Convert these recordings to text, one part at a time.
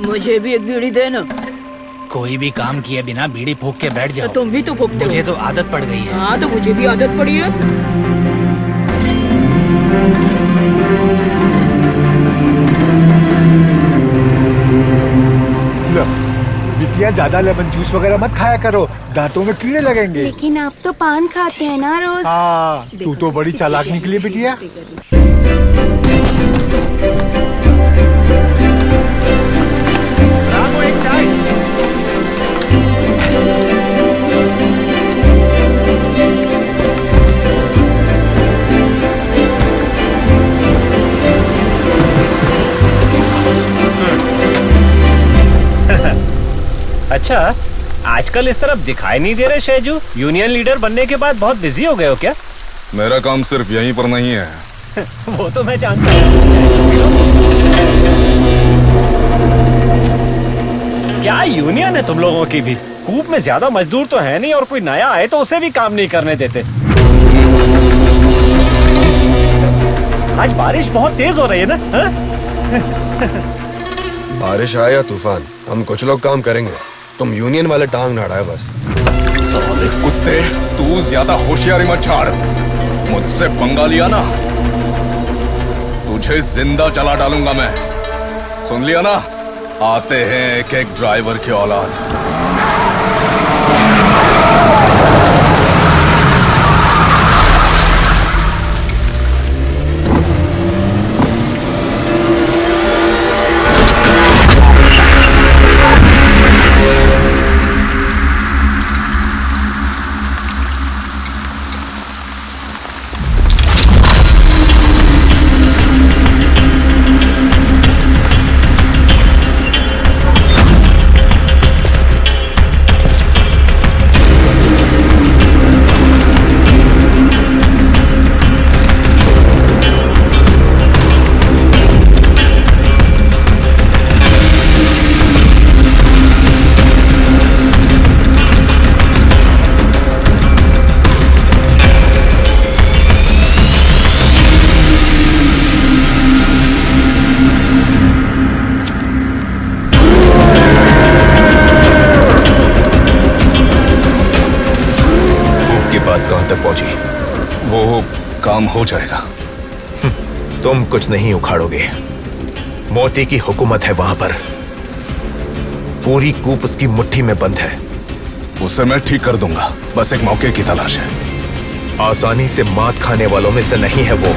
मुझे भी एक बीड़ी दे ना। कोई भी काम किए बिना बीड़ी फूक के बैठ जाओ। तुम भी तो फूकते हो। मुझे तो आदत पड़ गई है। हाँ तो मुझे भी आदत पड़ी है। बिटिया ज्यादा लेमन जूस वगैरह मत खाया करो, दांतों में कीड़े लगेंगे। लेकिन आप तो पान खाते हैं ना रोज। हाँ, तू तो बड़ी चालाक निकली बिटिया। रामू एक चाय। अच्छा, आजकल इस तरफ दिखाई नहीं दे रहे शैजू। यूनियन लीडर बनने के बाद बहुत बिजी हो गए हो क्या? मेरा काम सिर्फ यहीं पर नहीं है। वो तो मैं जानता हूँ। क्या यूनियन है तुम लोगों की भी? कूप में ज्यादा मजदूर तो है नहीं और कोई नया आए तो उसे भी काम नहीं करने देते। आज बारिश बहुत तेज हो रही है ना? बारिश आए या तूफान, हम कुछ लोग काम करेंगे। तुम यूनियन वाले टांग ना अड़ाए बस। साले कुत्ते, तू ज्यादा होशियारी मत झाड़। मुझसे पंगा लिया ना, तुझे जिंदा जला डालूंगा मैं। सुन लिया ना? आते हैं एक एक ड्राइवर की औलाद। कहां तक पहुंची? वो काम हो जाएगा। तुम कुछ नहीं उखाड़ोगे। मोती की हुकूमत है वहां पर। पूरी कूप उसकी मुट्ठी में बंद है। उसे मैं ठीक कर दूंगा, बस एक मौके की तलाश है। आसानी से मात खाने वालों में से नहीं है वो।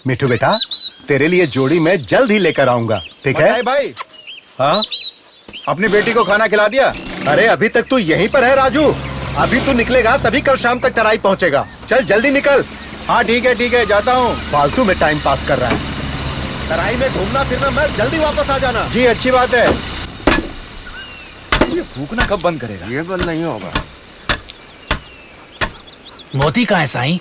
मिठू बेटा, तेरे लिए जोड़ी मैं जल्द ही लेकर आऊंगा, ठीक है? भाई, हाँ, अपनी बेटी को खाना खिला दिया? अरे अभी तक तू यहीं पर है राजू। अभी तू निकलेगा तभी कल शाम तक तराई पहुंचेगा। चल जल्दी निकल। हाँ ठीक है, जाता हूँ। फालतू में टाइम पास कर रहा है। तराई में घूमना फिरना मत, जल्दी वापस आ जाना। जी अच्छी बात है। ये फूकना कब बंद करेगा? ये बंद नहीं होगा। मोती कहाँ है साईं?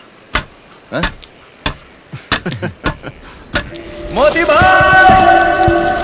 मोती भाई!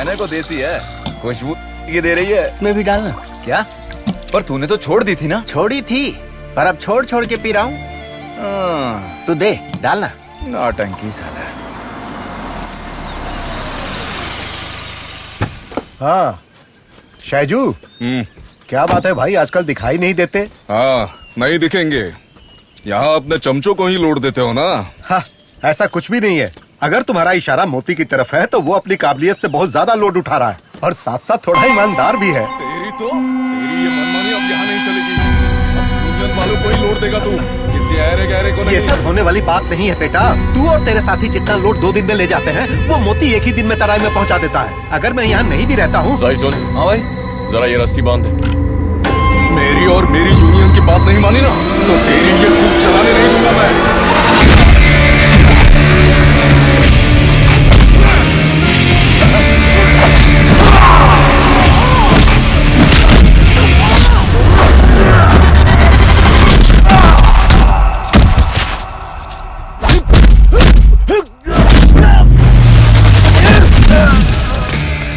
कहने को देसी है, खुशबू ये दे रही है। मैं भी डालना। क्या? पर तूने तो छोड़ दी थी ना। छोड़ी थी, पर अब छोड़ छोड़ के पी रहा हूँ। तू दे, डालना। नौटंकी साला। हाँ शैजू, क्या बात है भाई, आजकल दिखाई नहीं देते? हाँ, नहीं दिखेंगे। यहाँ अपने चमचों को ही लोड देते हो ना। हाँ, ऐसा कुछ भी नहीं है। अगर तुम्हारा इशारा मोती की तरफ है तो वो अपनी काबिलियत से बहुत ज्यादा लोड उठा रहा है और साथ साथ थोड़ा ईमानदार भी है। तेरी ये मनमानी अब यहाँ नहीं चलेगी। अब यूनियन वालों को ही लोड देगा तू, किसी ऐरे गहरे को नहीं। ये सब होने वाली बात नहीं है बेटा। तू और तेरे साथी जितना लोड 2 दिन में ले जाते हैं, वो मोती एक ही दिन में तराई में पहुंचा देता है। अगर मैं यहाँ नहीं भी रहता हूँ। सुन, हाँ भाई, जरा ये रस्सी बांध दे। मेरी और मेरी यूनियन की बात नहीं मानी ना, तो तेरी ये कूप चलाने नहीं दूंगा मैं।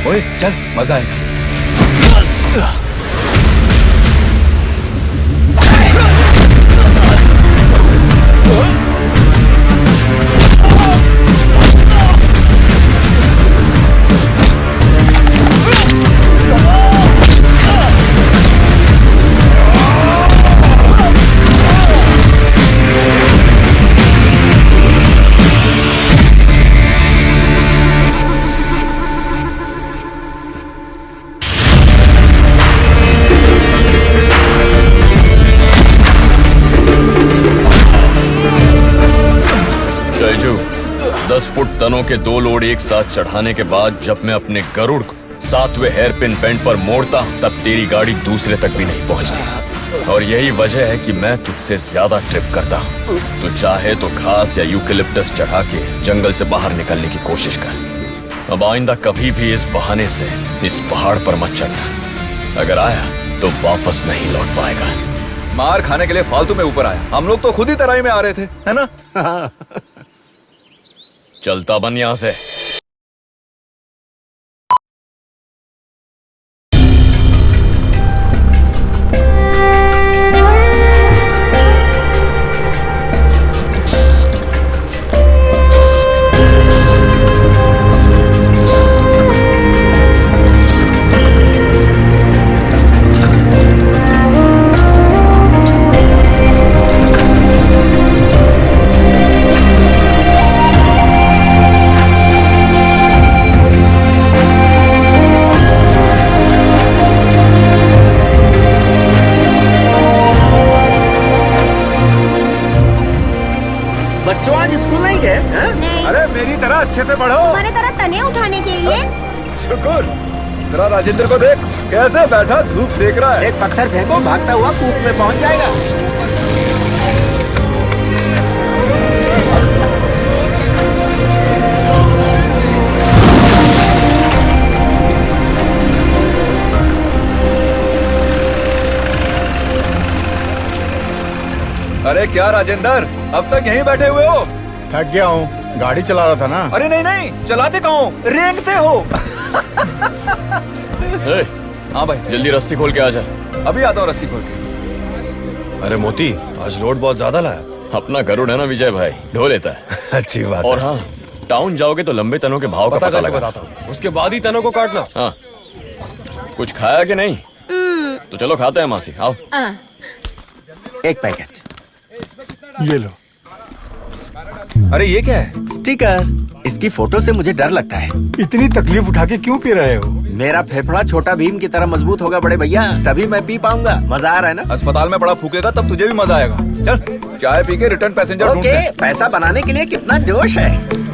ओए चल, मजा आएगा। शैजू, 10 फुट तनों के 2 लोड एक साथ चढ़ाने के बाद जब मैं अपने गरुड़ को 7वें हेयरपिन बेंड पर मोड़ता हूं, तब तेरी गाड़ी दूसरे तक भी नहीं पहुंचती। और यही वजह है कि मैं तुझसे ज्यादा ट्रिप करता हूं। तू चाहे तो घास या यूकेलिप्टस चढ़ा के जंगल से बाहर निकलने की कोशिश कर। अब आइंदा कभी भी इस बहाने से इस पहाड़ पर मत चढ़ना। अगर आया तो वापस नहीं लौट पाएगा। मार खाने के लिए फालतू में ऊपर आया। हम लोग तो खुद ही तराई में आ रहे थे, है ना? चलता बन यहां से। बच्चों आज स्कूल नहीं गए? नहीं। अरे मेरी तरह अच्छे से पढ़ो। तुम्हारे तरह तने उठाने के लिए। शुक्र। जरा राजेंद्र को देख, कैसे बैठा धूप सेक रहा है। एक पत्थर फेंको, भागता हुआ कूप में पहुंच जाएगा। अरे क्या राजेंद्र, अब तक यहीं बैठे हुए हो? थक गया हूँ, गाड़ी चला रहा था ना। अरे नहीं नहीं, चलाते कहाँ हो, रेंगते हो। हाँ भाई, जल्दी रस्सी खोल के आ जा। अभी आता हूँ रस्सी खोल के। अरे मोती, आज लोड बहुत ज्यादा लाया। अपना गरुड़ है ना विजय भाई, ढो लेता है। अच्छी बात और हाँ, टाउन जाओगे तो लंबे तनों के भाव का पता लगा। उसके बाद ही तनों को काटना। हाँ, कुछ खाया कि नहीं? तो चलो खाते हैं मासी, आओ। एक पैकेट ये लो। अरे ये क्या है? स्टिकर। इसकी फोटो से मुझे डर लगता है। इतनी तकलीफ उठा के क्यों पी रहे हो? मेरा फेफड़ा छोटा भीम की तरह मजबूत होगा बड़े भैया, तभी मैं पी पाऊंगा। मजा आ रहा है ना? अस्पताल में पड़ा फूकेगा तब तुझे भी मजा आएगा। चल चाय पी के रिटर्न पैसेंजर ढूंढते ओके, हैं। पैसा बनाने के लिए कितना जोश है।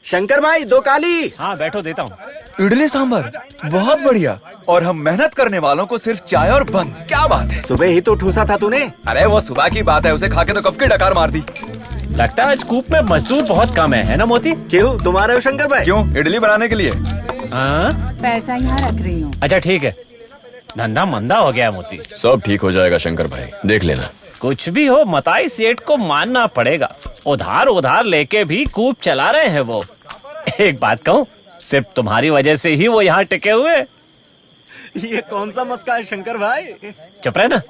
शंकर भाई, 2 काली। हाँ बैठो, देता हूँ। इडली सांभर, बहुत बढ़िया। और हम मेहनत करने वालों को सिर्फ चाय और बंद। क्या बात है। सुबह ही तो ठूसा था तूने। अरे वो सुबह की बात है, उसे खा के तो कब की डकार मार दी। लगता है स्कूप में मजदूर बहुत कम है ना मोती? क्यों, तुम आ रहे हो शंकर भाई? क्यों, इडली बनाने के लिए? हाँ, पैसा यहाँ रख रही हूँ। अच्छा ठीक है। धंधा मंदा हो गया है मोती। सब ठीक हो जाएगा शंकर भाई, देख लेना। कुछ भी हो मताई सेठ को मानना पड़ेगा। उधार लेके भी कूप चला रहे हैं वो। एक बात कहूँ, सिर्फ तुम्हारी वजह से ही वो यहाँ टिके हुए। ये कौन सा मस्का है शंकर भाई? चुप रहे ना।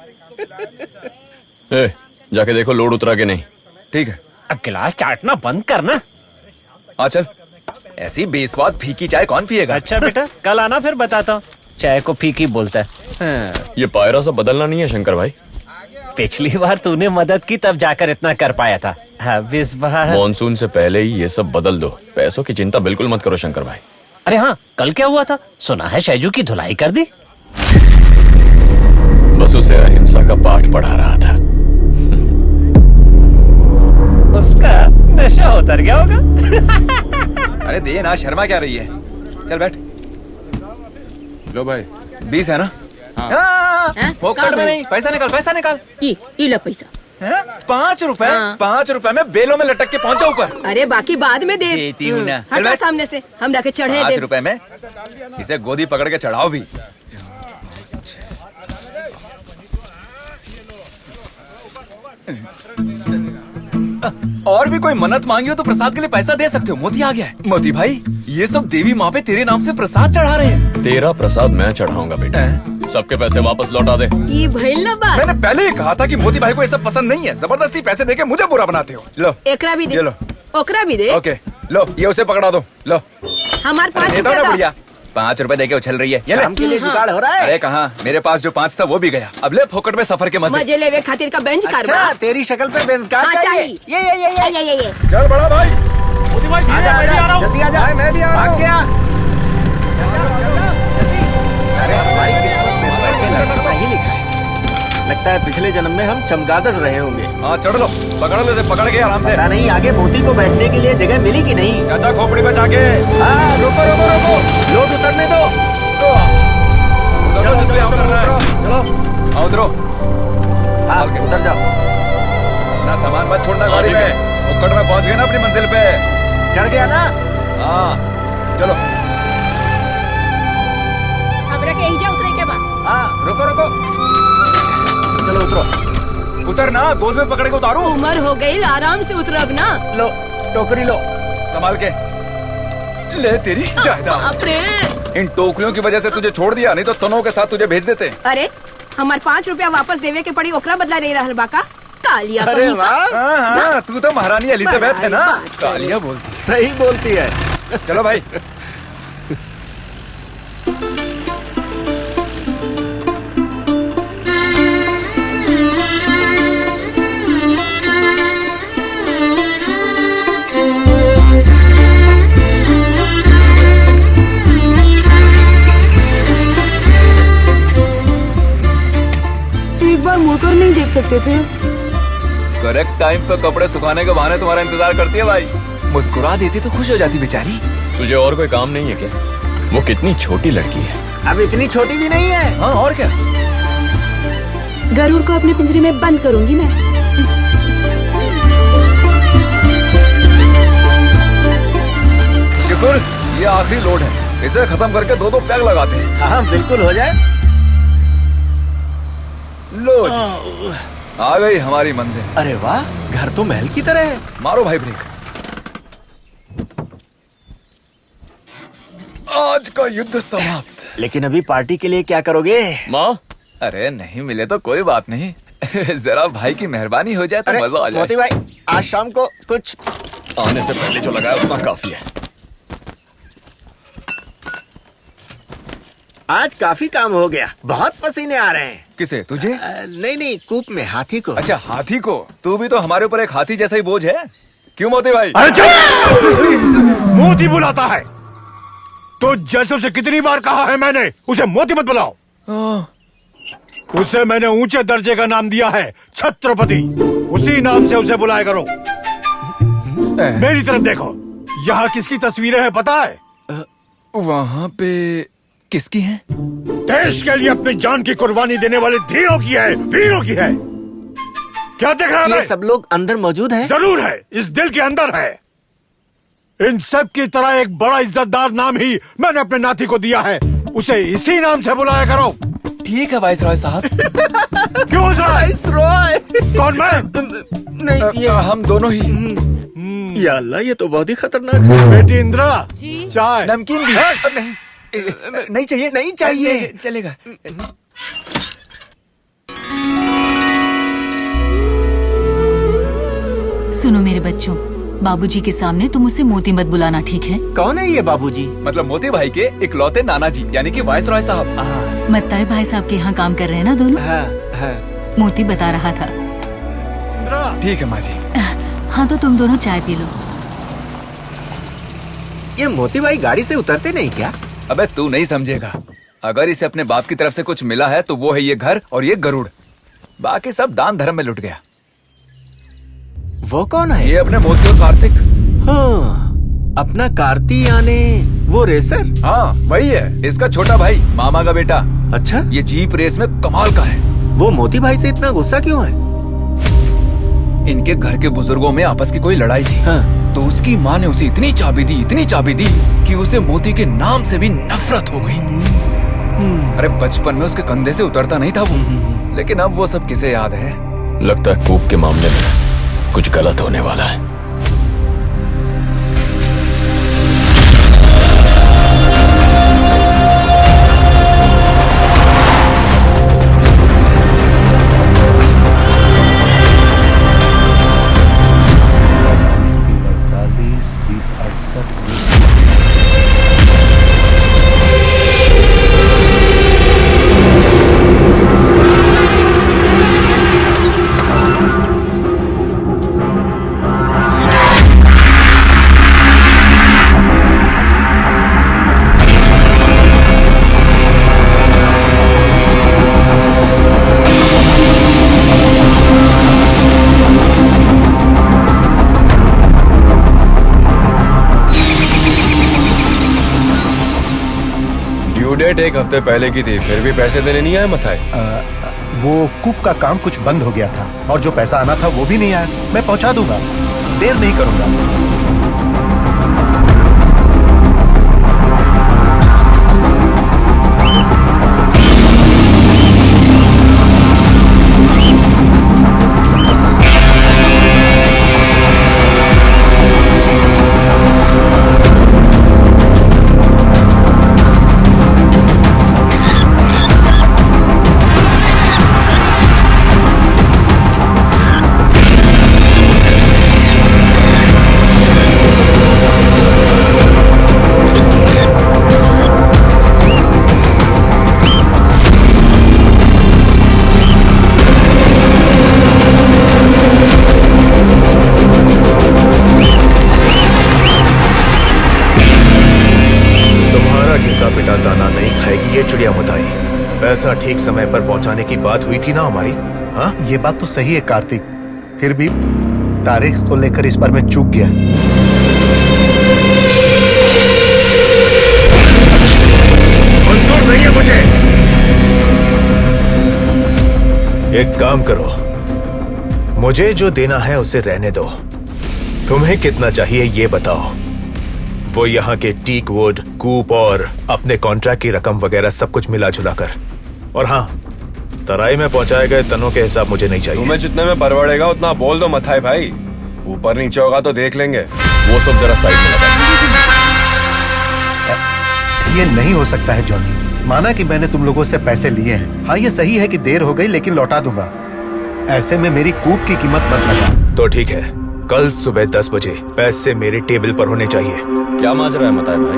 जाके देखो लोड उतरा के नहीं। ठीक है। अब गिलास चाटना बंद करना। आ चल, ऐसी बेस्वाद फीकी चाय कौन पिएगा? अच्छा बेटा, कल आना फिर बताता हूँ। चाय को फीकी बोलता है। ये पायरा सा बदलना नहीं है शंकर भाई। पिछली बार तूने मदद की तब जाकर इतना कर पाया था। अब इस बार मॉनसून से पहले ही ये सब बदल दो। पैसों की चिंता बिल्कुल मत करो शंकर भाई। अरे हाँ, कल क्या हुआ था? सुना है शैजू की धुलाई कर दी। बस उसे अहिंसा का पाठ पढ़ा रहा था। उसका नशा उतर गया होगा। अरे दे ना, शर्मा क्या रही है? चल बैठ। लो भाई, 20 है ना? हाँ। फोकट में नहीं, पैसा निकाल, पैसा निकाल। ई ला पैसा। 5 रुपए, हाँ। 5 रुपए में बेलों में लटक के पहुंचा ऊपर। अरे बाकी बाद में दे। देती हूँ ना। चल हटा बैठ। सामने से, हम जाके चढ़े 5 दे। रुपए में इसे गोदी पकड़ के चढ़ाओ भी। और भी कोई मन्नत मांगी हो तो प्रसाद के लिए पैसा दे सकते हो। मोती आ गया है। मोती भाई, ये सब देवी माँ पे तेरे नाम से प्रसाद चढ़ा रहे हैं। तेरा प्रसाद मैं चढ़ाऊंगा बेटा। सबके पैसे वापस लौटा दे। ये भइल ना बात। मैंने पहले ही कहा था कि मोती भाई को ये सब पसंद नहीं है। जबरदस्ती पैसे देके मुझे बुरा बनाते हो। लो एकरा भी दे। ये लो। ओकरा भी दे। ओके, लो ये उसे पकड़ा दो। लो हमार 5 दे दो रुपया ना दो। बढ़िया। 5 रुपए देके उछल रही है। ये ले। शाम के लिए जुगाड़ हो रहा है। अरे कहाँ, मेरे पास जो 5 था वो भी गया। अब ले फोकट में सफर के मजे। मजे लेवे खातिर का बेंच कारवा। अच्छा, तेरी शक्ल पे बेंच कार हाँ, चाहिए। ये। चल बड़ा भाई। आजा, आजा, जल्दी आजा। मैं भी आ रहा हूँ। क्या? अरे हमारी किस्मत में तो ऐसे लड़का ही लिखा है। लगता है पिछले जन्म में हम चमगादड़ रहे होंगे। हाँ चढ़ लो, पकड़ लो इसे, पकड़ के आराम से। पता नहीं आगे मोती को बैठने के लिए जगह मिली कि नहीं। चाचा खोपड़ी बचा के। हाँ, रुको रुको रुको, लोड उतरने दो। चलो जिसको यहाँ करना है। चलो आओ उतरो। हाँ, उतर जाओ। ना सामान मत छोड़ना गाड़ी में। फोकट में पहुँच गए ना अपनी मंजिल पे। चढ़ गया ना? हाँ चलो। हमरा के एहिजा उतरे के बा। हाँ, रुको रुको। चलो उतरो। उतर ना, गोद में पकड़ के उतारू। उम्र हो गई, आराम से उतरब ना। लो, टोकरी लो। संभाल के ले तेरी जायदाद। बाप रे। इन टोकरियों की वजह से तुझे छोड़ दिया, नहीं तो तनों के साथ तुझे भेज देते। अरे हमार 5 रुपया वापस देवे के पड़ी, ओकरा बदला नहीं रहल बाका। कालिया अरे कहीं का। वाह, हाँ, तू तो महारानी एलिजाबेथ है ना। बड़ी बात है। कालिया बोलती। सही बोलती है। चलो भाई। एक बार मुड़कर नहीं देख सकते थे? करेक्ट टाइम पे कपड़े सुखाने के बहाने तुम्हारा इंतजार करती है भाई। मुस्कुरा देती तो खुश हो जाती बेचारी। तुझे और कोई काम नहीं है क्या? वो कितनी छोटी लड़की है। अब इतनी छोटी भी नहीं है। हाँ और क्या। गरुड़ को अपने पिंजरे में बंद करूंगी मैं। शुक्र, ये आखिरी लोड है। इसे खत्म करके 2-2 पैग लगाते हैं। हाँ बिल्कुल हो जाए। लो जी, आ गई हमारी मंजिल। अरे वाह, घर तो महल की तरह है। मारो भाई ब्रेक। आज का युद्ध समाप्त। लेकिन अभी पार्टी के लिए क्या करोगे? माँ, अरे नहीं मिले तो कोई बात नहीं। जरा भाई की मेहरबानी हो जाए तो अरे मजा आ जाए। मोती भाई, आज शाम को कुछ आने से पहले जो लगाया उतना काफी है। आज काफी काम हो गया। बहुत पसीने आ रहे हैं। किसे, तुझे? नहीं, कूप में हाथी को। अच्छा हाथी को। तू भी तो हमारे ऊपर एक हाथी जैसा ही बोझ है। क्यों मोती भाई? अरे चल! मोती बुलाता है तो जैसे उसे कितनी बार कहा है मैंने, उसे मोती मत बुलाओ। उसे मैंने ऊंचे दर्जे का नाम दिया है, छत्रपति। उसी नाम से उसे बुलाया करो। मेरी तरफ देखो, यहाँ किसकी तस्वीरें हैं पता है? वहाँ पे किसकी है? देश के लिए अपनी जान की कुर्बानी देने वाले धीरों की है, वीरों की है। क्या देख रहा ये है? सब लोग अंदर मौजूद हैं? जरूर है, इस दिल के अंदर है। इन सब की तरह एक बड़ा इज्जतदार नाम ही मैंने अपने नाती को दिया है। उसे इसी नाम से बुलाया करो। ठीक है वाइसरॉय साहब। क्यों हंस रहा है? वाइसरॉय कौन मैं? नहीं, ये हम दोनों ही। या अल्लाह, ये तो बहुत ही खतरनाक है। बेटी इंदिरा, चाय। नमकीन भी। नहीं नहीं चाहिए, नहीं चाहिए, चलेगा। सुनो मेरे बच्चों, बाबूजी के सामने तुम उसे मोती मत बुलाना, ठीक है? कौन है ये बाबूजी? मतलब मोती भाई के इकलौते नाना जी, यानी कि वाइसरॉय साहब। मत्ताई भाई साहब के यहाँ काम कर रहे हैं ना दोनों? हाँ। मोती बता रहा था। इंदिरा, ठीक है माँ जी। हाँ तो तुम दोनों चाय पी लो। ये मोती भाई गाड़ी से उतरते नहीं क्या? अबे तू नहीं समझेगा। अगर इसे अपने बाप की तरफ से कुछ मिला है तो वो है ये घर और ये गरुड़। बाकी सब दान धर्म में लुट गया। वो कौन है? ये अपने मोती और कार्तिक। हाँ, अपना कार्ती यानी वो रेसर। हाँ वही है, इसका छोटा भाई, मामा का बेटा। अच्छा, ये जीप रेस में कमाल का है। वो मोती भाई से इतना गुस्सा क्यों है? इनके घर के बुजुर्गों में आपस की कोई लड़ाई थी। हाँ। तो उसकी माँ ने उसे इतनी चाबी दी कि उसे मोती के नाम से भी नफरत हो गई। अरे बचपन में उसके कंधे से उतरता नहीं था वो, लेकिन अब वो सब किसे याद है। लगता है कूप के मामले में कुछ गलत होने वाला है। डेट एक हफ्ते पहले की थी, फिर भी पैसे देने नहीं आए मथाई। वो कूप का काम कुछ बंद हो गया था और जो पैसा आना था वो भी नहीं आया। मैं पहुंचा दूंगा, देर नहीं करूंगा। दाना नहीं खाएगी ये चिड़िया मुताई। पैसा ठीक समय पर पहुंचाने की बात हुई थी ना हमारी। हाँ, ये बात तो सही है कार्तिक, फिर भी तारीख को लेकर इस बार मैं चूक गया। मंजूर नहीं है मुझे। एक काम करो, मुझे जो देना है उसे रहने दो। तुम्हें कितना चाहिए ये बताओ। वो यहाँ के टीक वुड, कूप और अपने कॉन्ट्रैक्ट की रकम वगैरह सब कुछ मिला जुला कर। और हाँ, तराई में पहुंचाए गए तनों के हिसाब मुझे नहीं चाहिए। तुम्हें जितने में परवड़ेगा उतना बोल दो मथाई भाई। ऊपर नीचे होगा तो देख लेंगे। वो सब जरा साइड में लगा। ये नहीं हो सकता है जॉनी। माना कि मैंने तुम लोगों से पैसे लिए हैं। हाँ, ये सही है कि देर हो गई, लेकिन लौटा दूंगा। ऐसे में मेरी कूप की कीमत मत लगा। तो ठीक है, कल सुबह 10 बजे पैसे मेरे टेबल पर होने चाहिए। क्या माजरा है मताई भाई?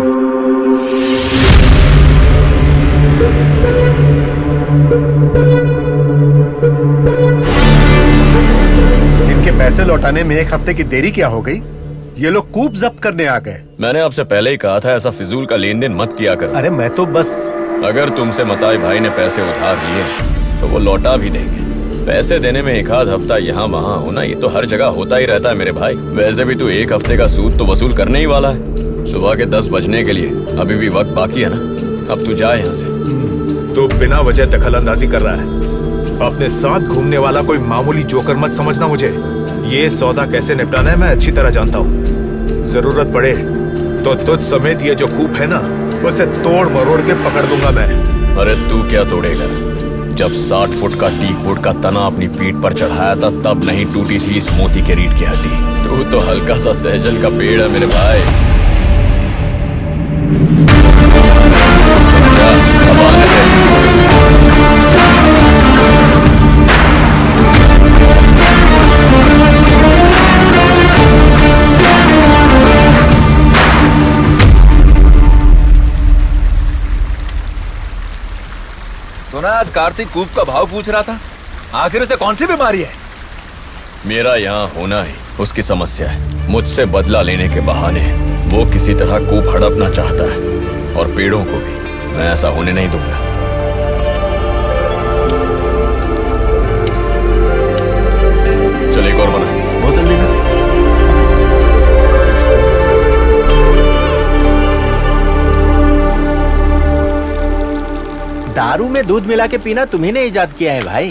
इनके पैसे लौटाने में एक हफ्ते की देरी क्या हो गई? ये लोग कूप जब्त करने आ गए। मैंने आपसे पहले ही कहा था ऐसा फिजूल का लेन देन मत किया करो। अरे मैं तो बस। अगर तुमसे मताई भाई ने पैसे उधार लिए तो वो लौटा भी देंगे। पैसे देने में एक आध हफ्ता यहाँ वहाँ होना ये तो हर जगह होता ही रहता है मेरे भाई। वैसे भी तू एक हफ्ते का सूद तो वसूल करने ही वाला है। सुबह के 10 बजने के लिए अभी भी वक्त बाकी है ना। अब तू जा यहाँ से। तू बिना वजह दखल अंदाजी कर रहा है। अपने साथ घूमने वाला कोई मामूली जोकर मत समझना मुझे। ये सौदा कैसे निपटाना है मैं अच्छी तरह जानता हूँ। जरूरत पड़े तो तुझ समेत ये जो कूप है ना, उसे तोड़ मरोड़ के पकड़ दूंगा मैं। अरे तू क्या तोड़ेगा? जब 60 फुट का टीक वुड का तना अपनी पीठ पर चढ़ाया था तब नहीं टूटी थी इस मोती के रीढ़ की हड्डी। तू तो हल्का सा सहजल का पेड़ है मेरे भाई। जा, अब आने दे। सुना आज कार्तिक कूप का भाव पूछ रहा था। आखिर उसे कौन सी बीमारी है? मेरा यहाँ होना ही उसकी समस्या है। मुझसे बदला लेने के बहाने वो किसी तरह कूप हड़पना चाहता है और पेड़ों को भी मैं ऐसा होने नहीं दूंगा। चल एक और बना। बोतल देना। दारू में दूध मिला के पीना तुम्ही ने इजाद किया है भाई।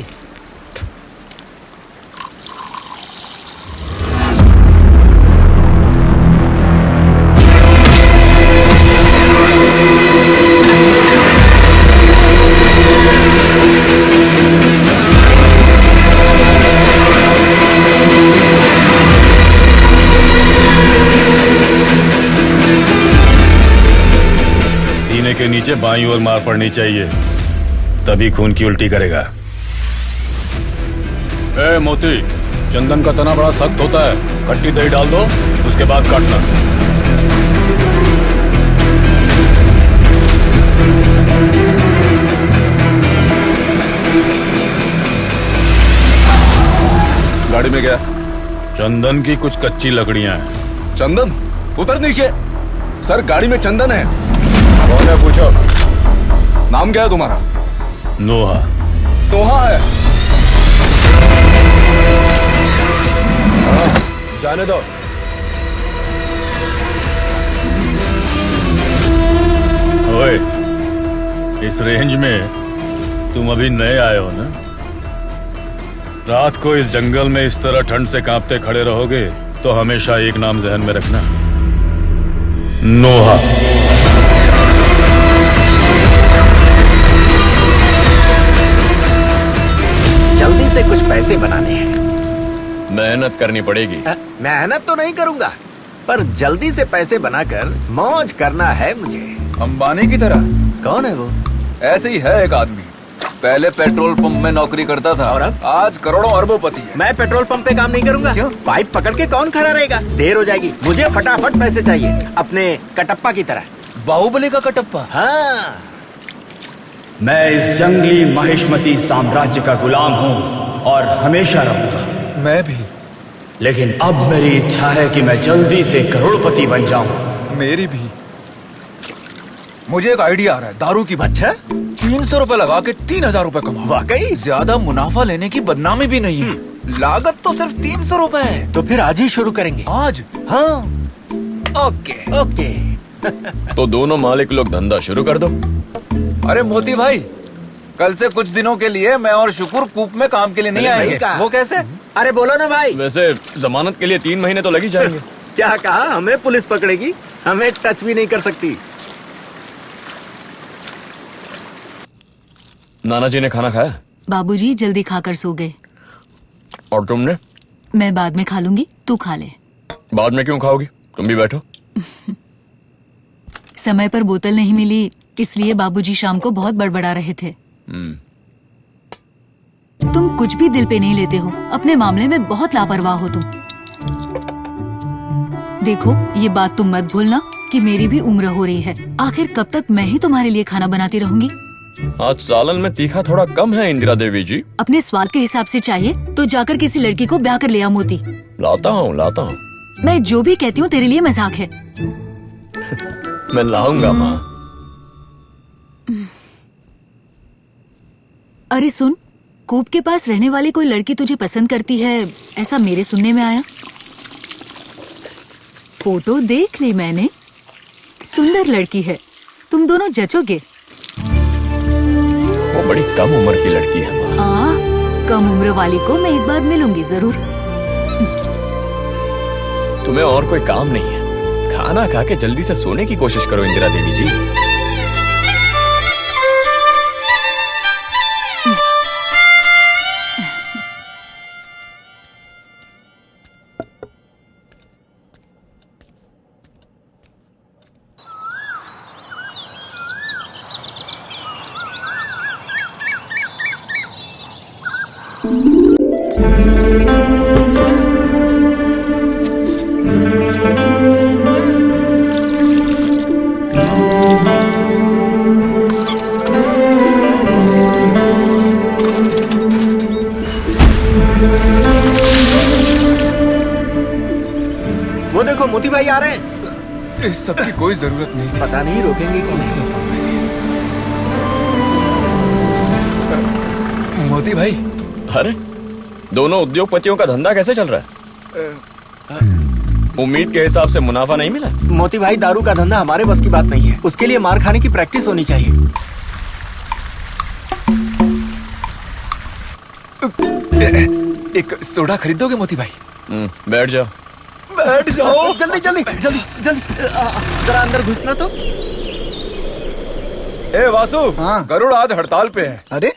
सीने के नीचे बाईं ओर मार पड़नी चाहिए, तभी खून की उल्टी करेगा। ए मोती, चंदन का तना बड़ा सख्त होता है, खट्टी दही डाल दो, उसके बाद काटना। गाड़ी में क्या? चंदन की कुछ कच्ची लकड़ियां हैं। चंदन? उतर नीचे। सर गाड़ी में चंदन है। कौन है पूछो। नाम क्या है तुम्हारा? नोहा। सोहा है। हाँ, जाने दो। ओए, इस रेंज में तुम अभी नए आए हो ना? रात को इस जंगल में इस तरह ठंड से कांपते खड़े रहोगे तो हमेशा एक नाम ज़हन में रखना, नोहा। जल्दी से कुछ पैसे बनाने हैं। मेहनत करनी पड़ेगी। मेहनत तो नहीं करूंगा, पर जल्दी से पैसे बनाकर मौज करना है मुझे। अंबानी की तरह? कौन है वो? ऐसे ही है एक आदमी, पहले पेट्रोल पंप में नौकरी करता था और अब? आज करोड़ों अरबों-पति है। मैं पेट्रोल पंप पे काम नहीं करूंगा। क्यों? पाइप पकड़ के कौन खड़ा रहेगा? देर हो जाएगी। मुझे फटाफट पैसे चाहिए, अपने कटप्पा की तरह। बाहुबली का कटप्पा? हाँ। मैं इस जंगली महिष्मती साम्राज्य का गुलाम हूँ और हमेशा रहूंगा। मैं भी। लेकिन अब मेरी इच्छा है कि मैं जल्दी से करोड़पति बन जाऊं। मेरी भी। मुझे एक आइडिया आ रहा है, दारू की। अच्छा? 300 रुपए लगा के 3000 रुपए कमाओ। वाकई? ज्यादा मुनाफा लेने की बदनामी भी नहीं है। लागत तो सिर्फ 300 रुपए है। तो फिर आज ही शुरू करेंगे। आज? हाँ। ओके। ओके। तो दोनों मालिक लोग धंधा शुरू कर दो। अरे मोती भाई, कल से कुछ दिनों के लिए मैं और शुक्र कूप में काम के लिए नहीं आएंगे। वो कैसे? अरे बोलो ना भाई। वैसे जमानत के लिए 3 महीने तो लग ही जाएंगे। क्या कहा? हमें पुलिस पकड़ेगी? हमें टच भी नहीं कर सकती। नाना जी ने खाना खाया? बाबूजी जल्दी खाकर सो गए। और तुमने? मैं बाद में खा लूंगी, तू खा ले। बाद में क्यों खाओगी? तुम भी बैठो। समय पर बोतल नहीं मिली, इसलिए बाबूजी शाम को बहुत बड़बड़ा रहे थे। तुम कुछ भी दिल पे नहीं लेते हो, अपने मामले में बहुत लापरवाह हो तुम। देखो, ये बात तुम मत भूलना कि मेरी भी उम्र हो रही है। आखिर कब तक मैं ही तुम्हारे लिए खाना बनाती रहूंगी? आज सालन में तीखा थोड़ा कम है इंदिरा देवी जी। अपने स्वाद के हिसाब से चाहिए तो जाकर किसी लड़की को ब्याह कर ले आ मोती। लाता हूँ। मैं जो भी कहती हूँ तेरे लिए मजाक है। मैं लाऊंगा माँ। अरे सुन, कूप के पास रहने वाली कोई लड़की तुझे पसंद करती है, ऐसा मेरे सुनने में आया। फोटो देख ली मैंने, सुंदर लड़की है, तुम दोनों जचोगे। वो बड़ी कम उम्र की लड़की है माँ। कम उम्र वाली को मैं एक बार मिलूंगी जरूर। तुम्हें और कोई काम नहीं है, खाना खा के जल्दी से सोने की कोशिश करो इंदिरा देवी जी। वो देखो मोती भाई आ रहे हैं। इस सब की कोई जरूरत नहीं थी। पता नहीं रोकेंगे कि नहीं। मोती भाई, अरे दोनों उद्योगपतियों का धंधा कैसे चल रहा है? उम्मीद के हिसाब से मुनाफा नहीं मिला? मोती भाई, दारू का धंधा हमारे बस की बात नहीं है। उसके लिए मार खाने की प्रैक्टिस होनी चाहिए। एक सोडा खरीदोगे मोती भाई? बैठ जाओ। बैठ जाओ। जल्दी जल्दी जल्दी जल्दी, जरा अंदर घुसना तो। ए वासु, गरुड़ आज हड़ताल पे है। अरे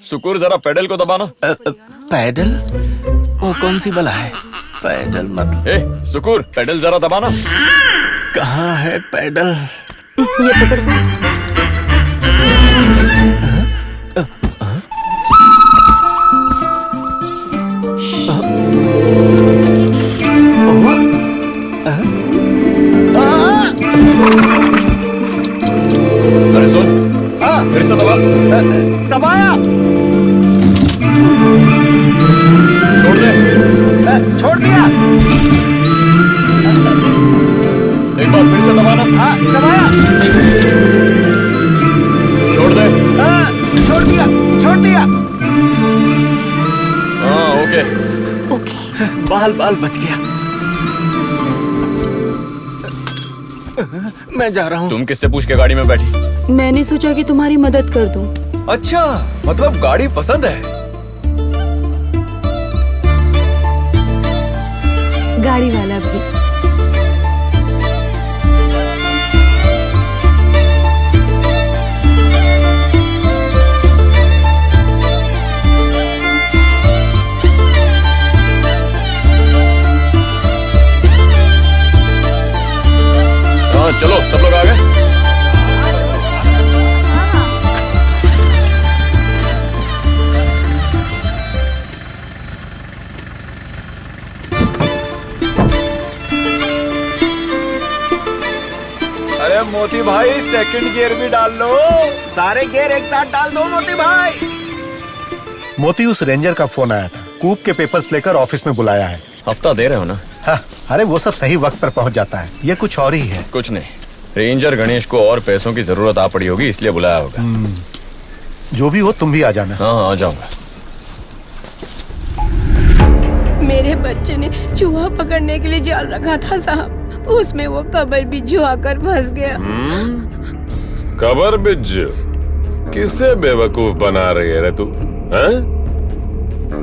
सुकुर जरा पेडल को दबाना। पैडल? वो कौन सी बला है? पैडल मत। ए सुकुर, पेडल जरा दबाना। कहाँ है पैडल? ये पकड़ दो। अरे सुन, फिर से दबा। दबाया। छोड़ दे। छोड़ दिया। एक बार फिर से दबाना। दबाया। छोड़ दे। छोड़ दिया। छोड़ दिया। हाँ ओके। बाल बाल बच गया। मैं जा रहा हूँ। तुम किससे पूछ के गाड़ी में बैठी? मैंने सोचा कि तुम्हारी मदद कर दूं। अच्छा, मतलब गाड़ी पसंद है। गाड़ी वाला भी। हाँ चलो, सब लोग आ गए। अरे मोती भाई, सेकंड गियर भी डाल लो। सारे गियर एक साथ डाल दो मोती भाई। मोती, उस रेंजर का फोन आया था। कूप के पेपर्स लेकर ऑफिस में बुलाया है। हफ्ता दे रहे हो ना? हाँ, अरे वो सब सही वक्त पर पहुंच जाता है। ये कुछ और ही है। कुछ नहीं, रेंजर गणेश को और पैसों की जरूरत आ पड़ी होगी, इसलिए बुलाया होगा। जो भी हो, तुम भी आ जाना। हाँ आ जाऊंगा। मेरे बच्चे ने चूहा पकड़ने के लिए जाल रखा था साहब, उसमें वो कबर बिज्जू आकर फंस गया। कबर बिज्जू? किसे बेवकूफ बना रही है रे तू? हैं?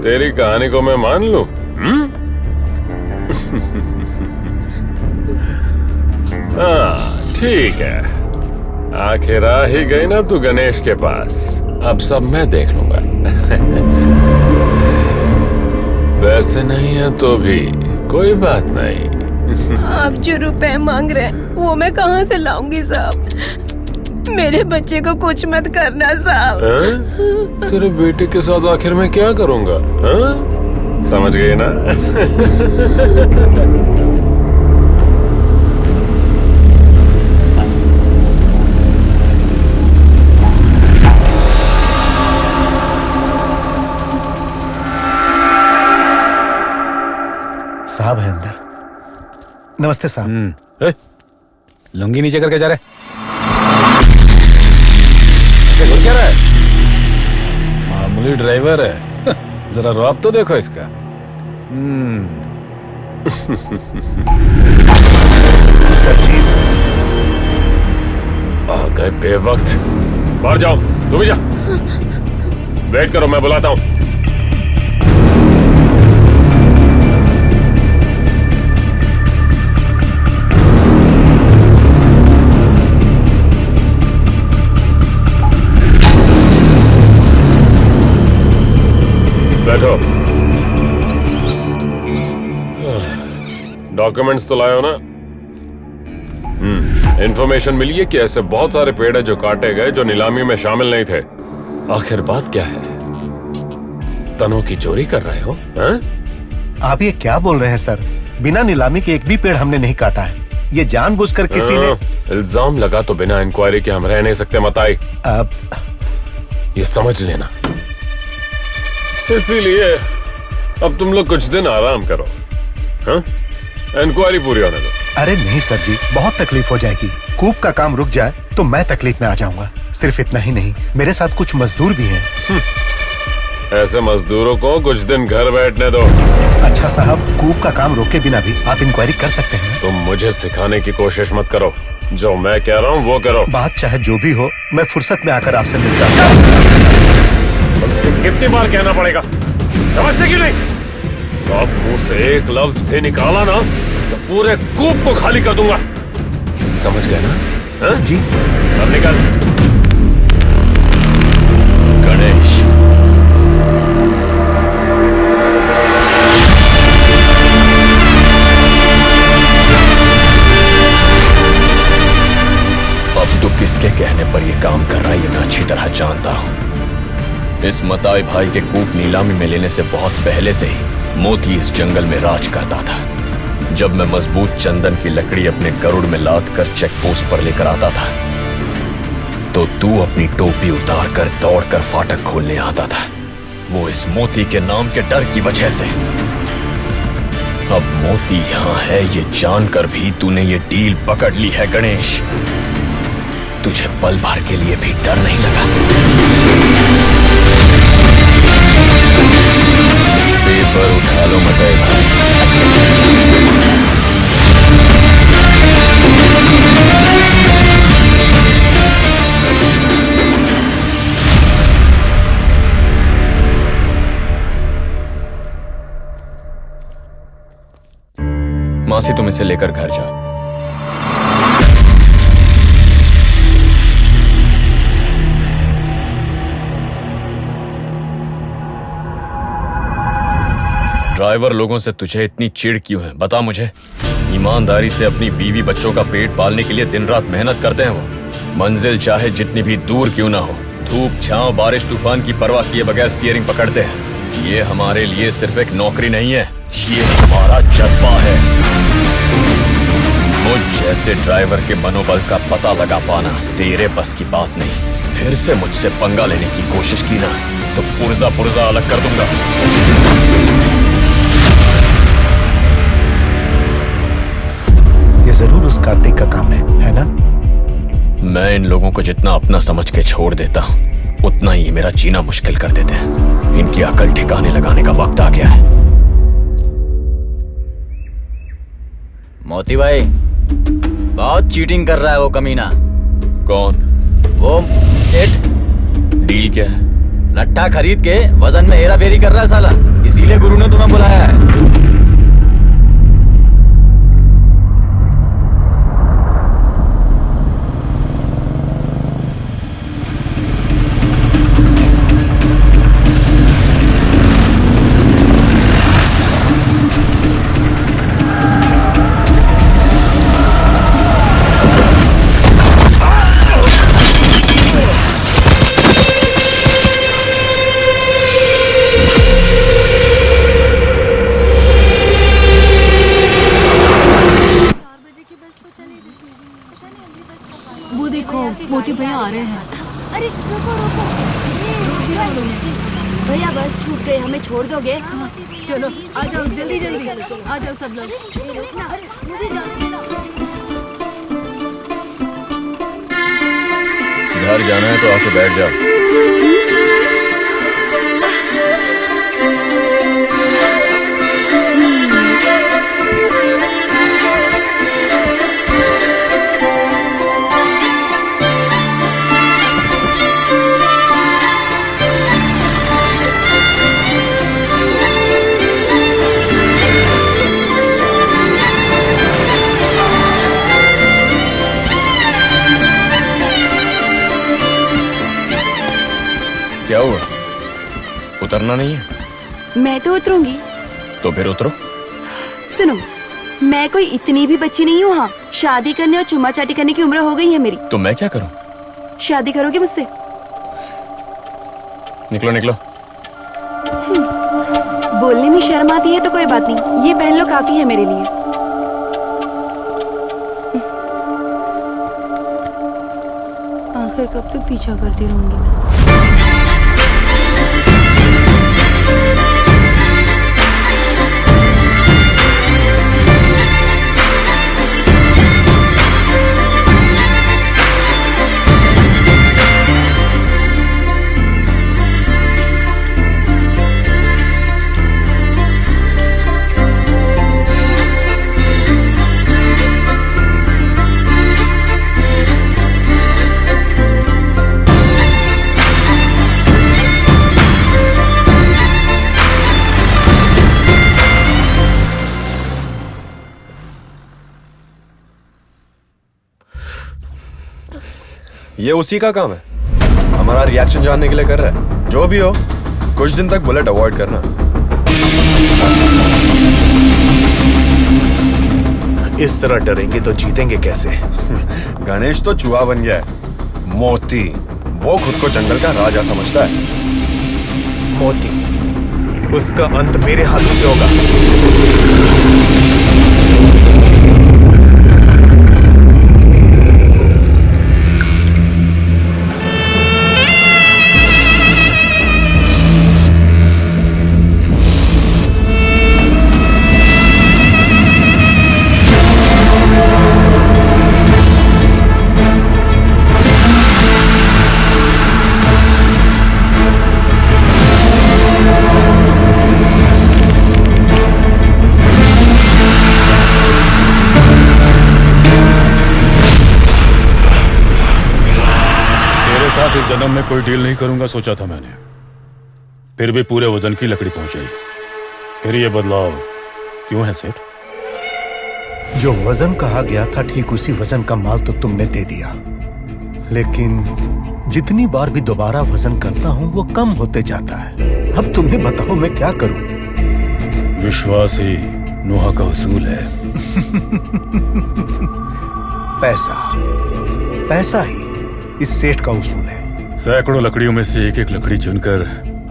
तेरी कहानी को मैं मान लूं? हाँ ठीक है, आखिर आ ही गई ना तू गणेश के पास। अब सब मैं देख लूंगा। वैसे नहीं है तो भी कोई बात नहीं। आप जो रुपए मांग रहे हैं वो मैं कहाँ से लाऊंगी साहब? मेरे बच्चे को कुछ मत करना साहब। तेरे बेटे के साथ आखिर मैं क्या करूंगा? समझ गई ना? साहब है अंदर। नमस्ते साहब। लुंगी नीचे करके जा रहे, ऐसे घुर क्या रहा है? मामूली ड्राइवर है, जरा रौब तो देखो इसका। सच्ची आ गए बेवक्त। बाहर जाओ, तू भी जा। वेट करो, मैं बुलाता हूँ। बैठो। डॉक्यूमेंट्स तो लाए हो ना? इंफॉर्मेशन मिली है कि ऐसे बहुत सारे पेड़ हैं जो काटे गए, जो नीलामी में शामिल नहीं थे। आखिर बात क्या है? तनों की चोरी कर रहे हो? आप ये क्या बोल रहे हैं सर? बिना नीलामी के एक भी पेड़ हमने नहीं काटा है। ये जानबूझकर किसी ने इल्जाम लगा तो बिना इंक्वायरी के हम रह नहीं सकते मताई। अब ये समझ लेना। इसीलिए अब तुम लोग कुछ दिन आराम करो, हाँ? इंक्वायरी पूरी होने दो। अरे नहीं सर जी, बहुत तकलीफ हो जाएगी। कूप का काम रुक जाए तो मैं तकलीफ में आ जाऊंगा। सिर्फ इतना ही नहीं, मेरे साथ कुछ मजदूर भी हैं। ऐसे मजदूरों को कुछ दिन घर बैठने दो। अच्छा साहब, कूप का काम रोके बिना भी आप इंक्वायरी कर सकते हैं। तुम मुझे सिखाने की कोशिश मत करो, जो मैं कह रहा हूँ वो करो। बात चाहे जो भी हो, मैं फुर्सत में आकर आपसे मिलता हूँ। तुमसे कितनी बार कहना पड़ेगा, समझते क्यों नहीं? तो अब मुंह से एक लफ्ज भी निकाला ना तो पूरे कूप को खाली कर दूंगा, समझ गए ना? हा? जी। अब निकल। गणेश, अब तू किसके कहने पर ये काम कर रहा है ये मैं अच्छी तरह जानता हूं। इस मताई भाई के कूप नीलामी में लेने से बहुत पहले से ही मोती इस जंगल में राज करता था। जब मैं मजबूत चंदन की लकड़ी अपने गरुड़ में लाद कर चेक पोस्ट पर लेकर आता था तो तू अपनी टोपी उतार कर दौड़ कर फाटक खोलने आता था, वो इस मोती के नाम के डर की वजह से। अब मोती यहाँ है ये जानकर भी तूने ये डील पकड़ ली है गणेश। तुझे पल भर के लिए भी डर नहीं लगा? पेपर उठा लो मताई भाई। मासी तुम इसे लेकर घर जाओ। ड्राइवर लोगों से तुझे इतनी चिढ़ क्यों है, बता मुझे। ईमानदारी से अपनी बीवी बच्चों का पेट पालने के लिए दिन रात मेहनत करते हैं वो। मंजिल चाहे जितनी भी दूर क्यों ना हो, धूप छांव बारिश तूफान की परवाह किए बगैर स्टीयरिंग पकड़ते हैं। ये हमारे लिए सिर्फ एक नौकरी नहीं है, ये हमारा जज्बा है। मुझ जैसे ड्राइवर के मनोबल का पता लगा पाना तेरे बस की बात नहीं। फिर से मुझसे पंगा लेने की कोशिश की ना तो पुर्जा पुर्जा अलग कर दूंगा। ये जरूर उस कार्तिक का काम है ना? मैं इन लोगों को जितना अपना समझ के छोड़ देता हूँ उतना ही मेरा जीना मुश्किल कर देते हैं। इनकी अकल ठिकाने लगाने का वक्त आ गया है। मोती भाई, बहुत चीटिंग कर रहा है वो कमीना। कौन? वो सेठ। डील क्या है? लट्ठा खरीद के वजन में हेरा फेरी कर रहा है साला, इसीलिए गुरु ने तुम्हें बुलाया है। वो देखो मोती भैया आ रहे हैं। अरे रुको रुको, भैया बस छूट गए, हमें छोड़ दोगे? चलो आ जाओ, जल्दी जल्दी आ जाओ सब लोग। अरे मुझे घर जाना है तो आके बैठ जाओ। क्या हुआ? उतरना नहीं है? मैं तो उतरूंगी। तो फिर उतरो। सुनो, मैं कोई इतनी भी बच्ची नहीं हूँ। हाँ, शादी करने और चुम्मा चाटी करने की उम्र हो गई है मेरी। तो मैं क्या करूं? शादी करोगे मुझसे? निकलो निकलो। बोलने में शर्म आती है तो कोई बात नहीं, ये पहन लो, काफी है मेरे लिए। आखिर कब तक पीछा करती रहूंगी मैं? ये उसी का काम है, हमारा रिएक्शन जानने के लिए कर रहा है। जो भी हो, कुछ दिन तक बुलेट अवॉइड करना। इस तरह डरेंगे तो जीतेंगे कैसे? गणेश तो चूहा बन गया है। मोती, वो खुद को जंगल का राजा समझता है। मोती, उसका अंत मेरे हाथों से होगा। इस जन्म में कोई डील नहीं करूंगा सोचा था मैंने, फिर भी पूरे वजन की लकड़ी पहुंचाई। फिर ये बदलाव क्यों है सेठ? जो वजन कहा गया था ठीक उसी वजन का माल तो तुमने दे दिया, लेकिन जितनी बार भी दोबारा वजन करता हूं वो कम होते जाता है। अब तुम्हें बताओ मैं क्या करूं? विश्वास ही नोहा का उसूल है। पैसा, पैसा ही इस सेठ का उसूल है। सैकड़ों लकड़ियों में से एक एक लकड़ी चुनकर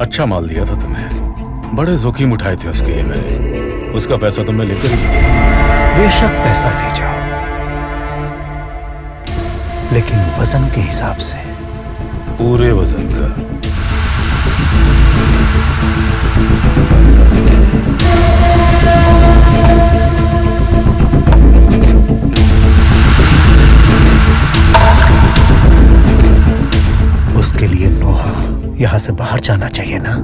अच्छा माल दिया था तुम्हें। बड़े जोखिम उठाए थे उसके लिए मैंने। उसका पैसा तो मैं लेकर ही बेशक पैसा ले जाओ, लेकिन वजन के हिसाब से। पूरे वजन का। उसके लिए नोहा यहां से बाहर जाना चाहिए ना?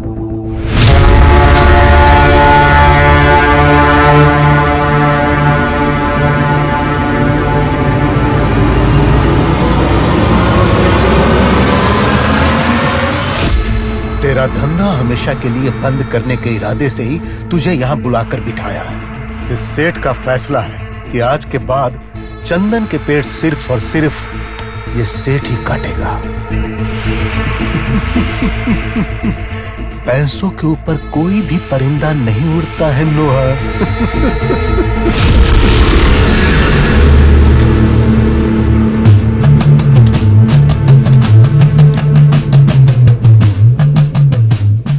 तेरा धंधा हमेशा के लिए बंद करने के इरादे से ही तुझे यहां बुलाकर बिठाया है। इस सेठ का फैसला है कि आज के बाद चंदन के पेड़ सिर्फ और सिर्फ ये सेठ ही काटेगा। पैसों के ऊपर कोई भी परिंदा नहीं उड़ता है नोहा।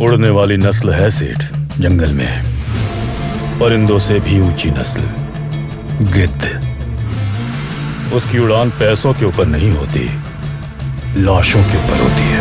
उड़ने वाली नस्ल है सेठ जंगल में, परिंदों से भी ऊंची नस्ल, गिद्ध। उसकी उड़ान पैसों के ऊपर नहीं होती, लाशों के ऊपर होती है।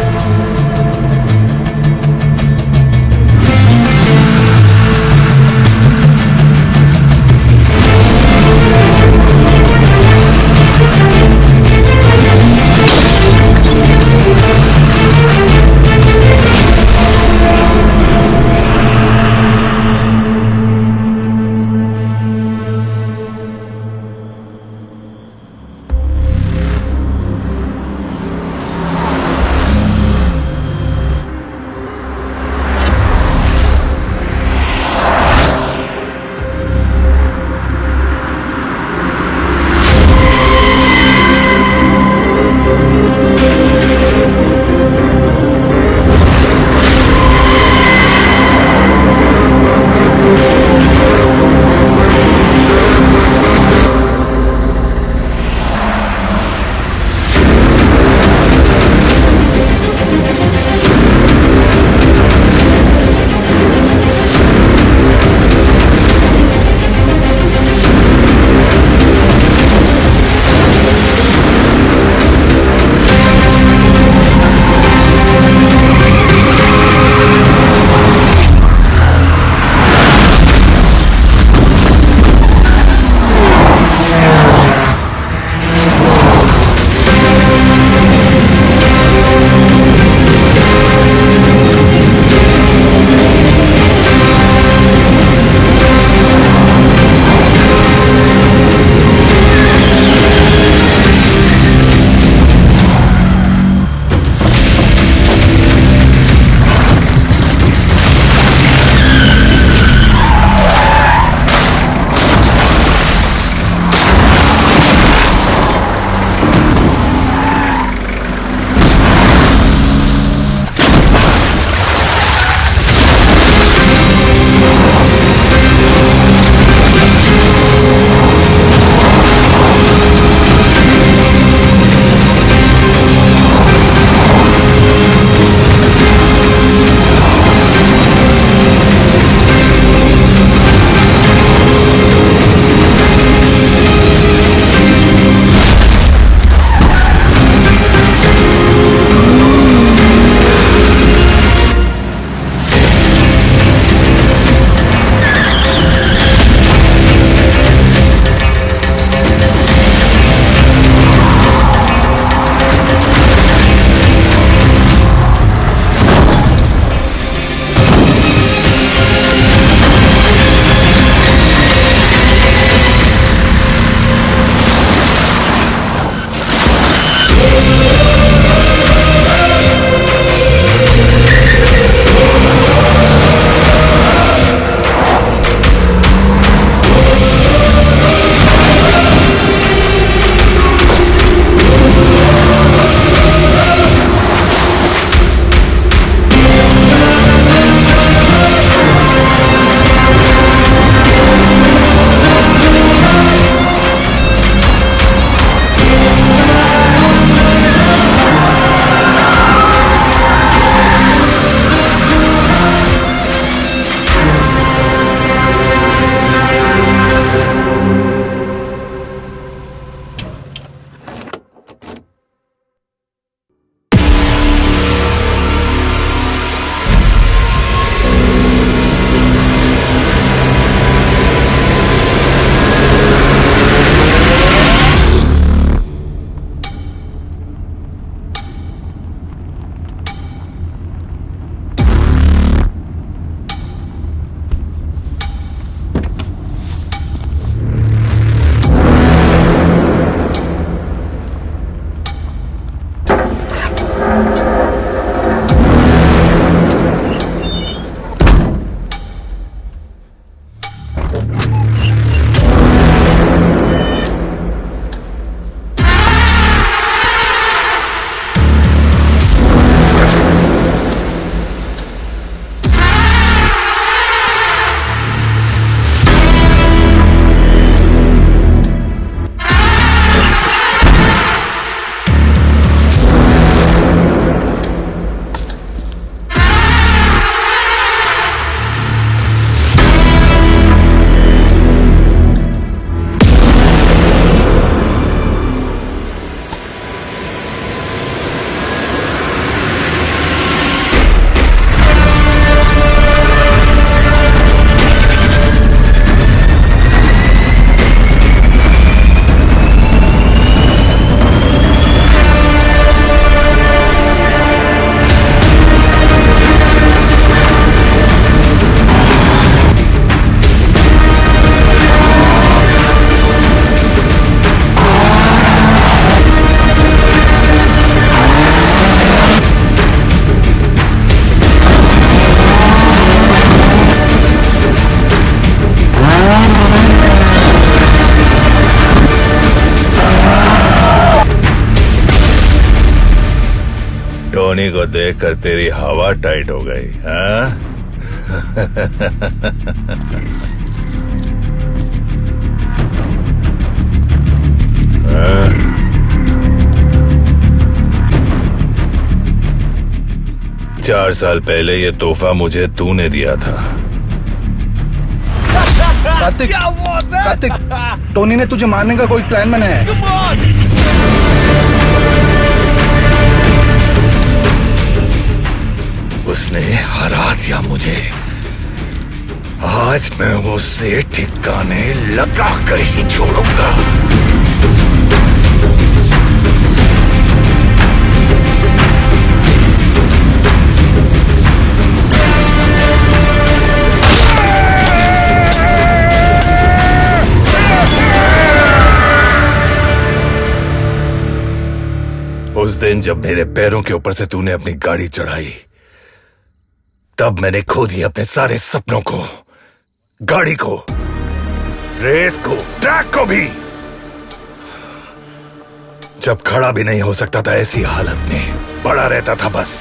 टोनी को देखकर तेरी हवा टाइट हो गई, हाँ? 4 साल पहले ये तोहफा मुझे तूने दिया था। कार्तिक, कार्तिक, टोनी ने तुझे मारने का कोई प्लान बनाया है। उसने हरा दिया मुझे। आज मैं उसे ठिकाने लगा कर ही छोड़ूंगा। उस दिन जब मेरे पैरों के ऊपर से तूने अपनी गाड़ी चढ़ाई, तब मैंने खो दिए अपने सारे सपनों को, गाड़ी को, रेस को, ट्रैक को भी। जब खड़ा भी नहीं हो सकता था ऐसी हालत में, पड़ा रहता था बस,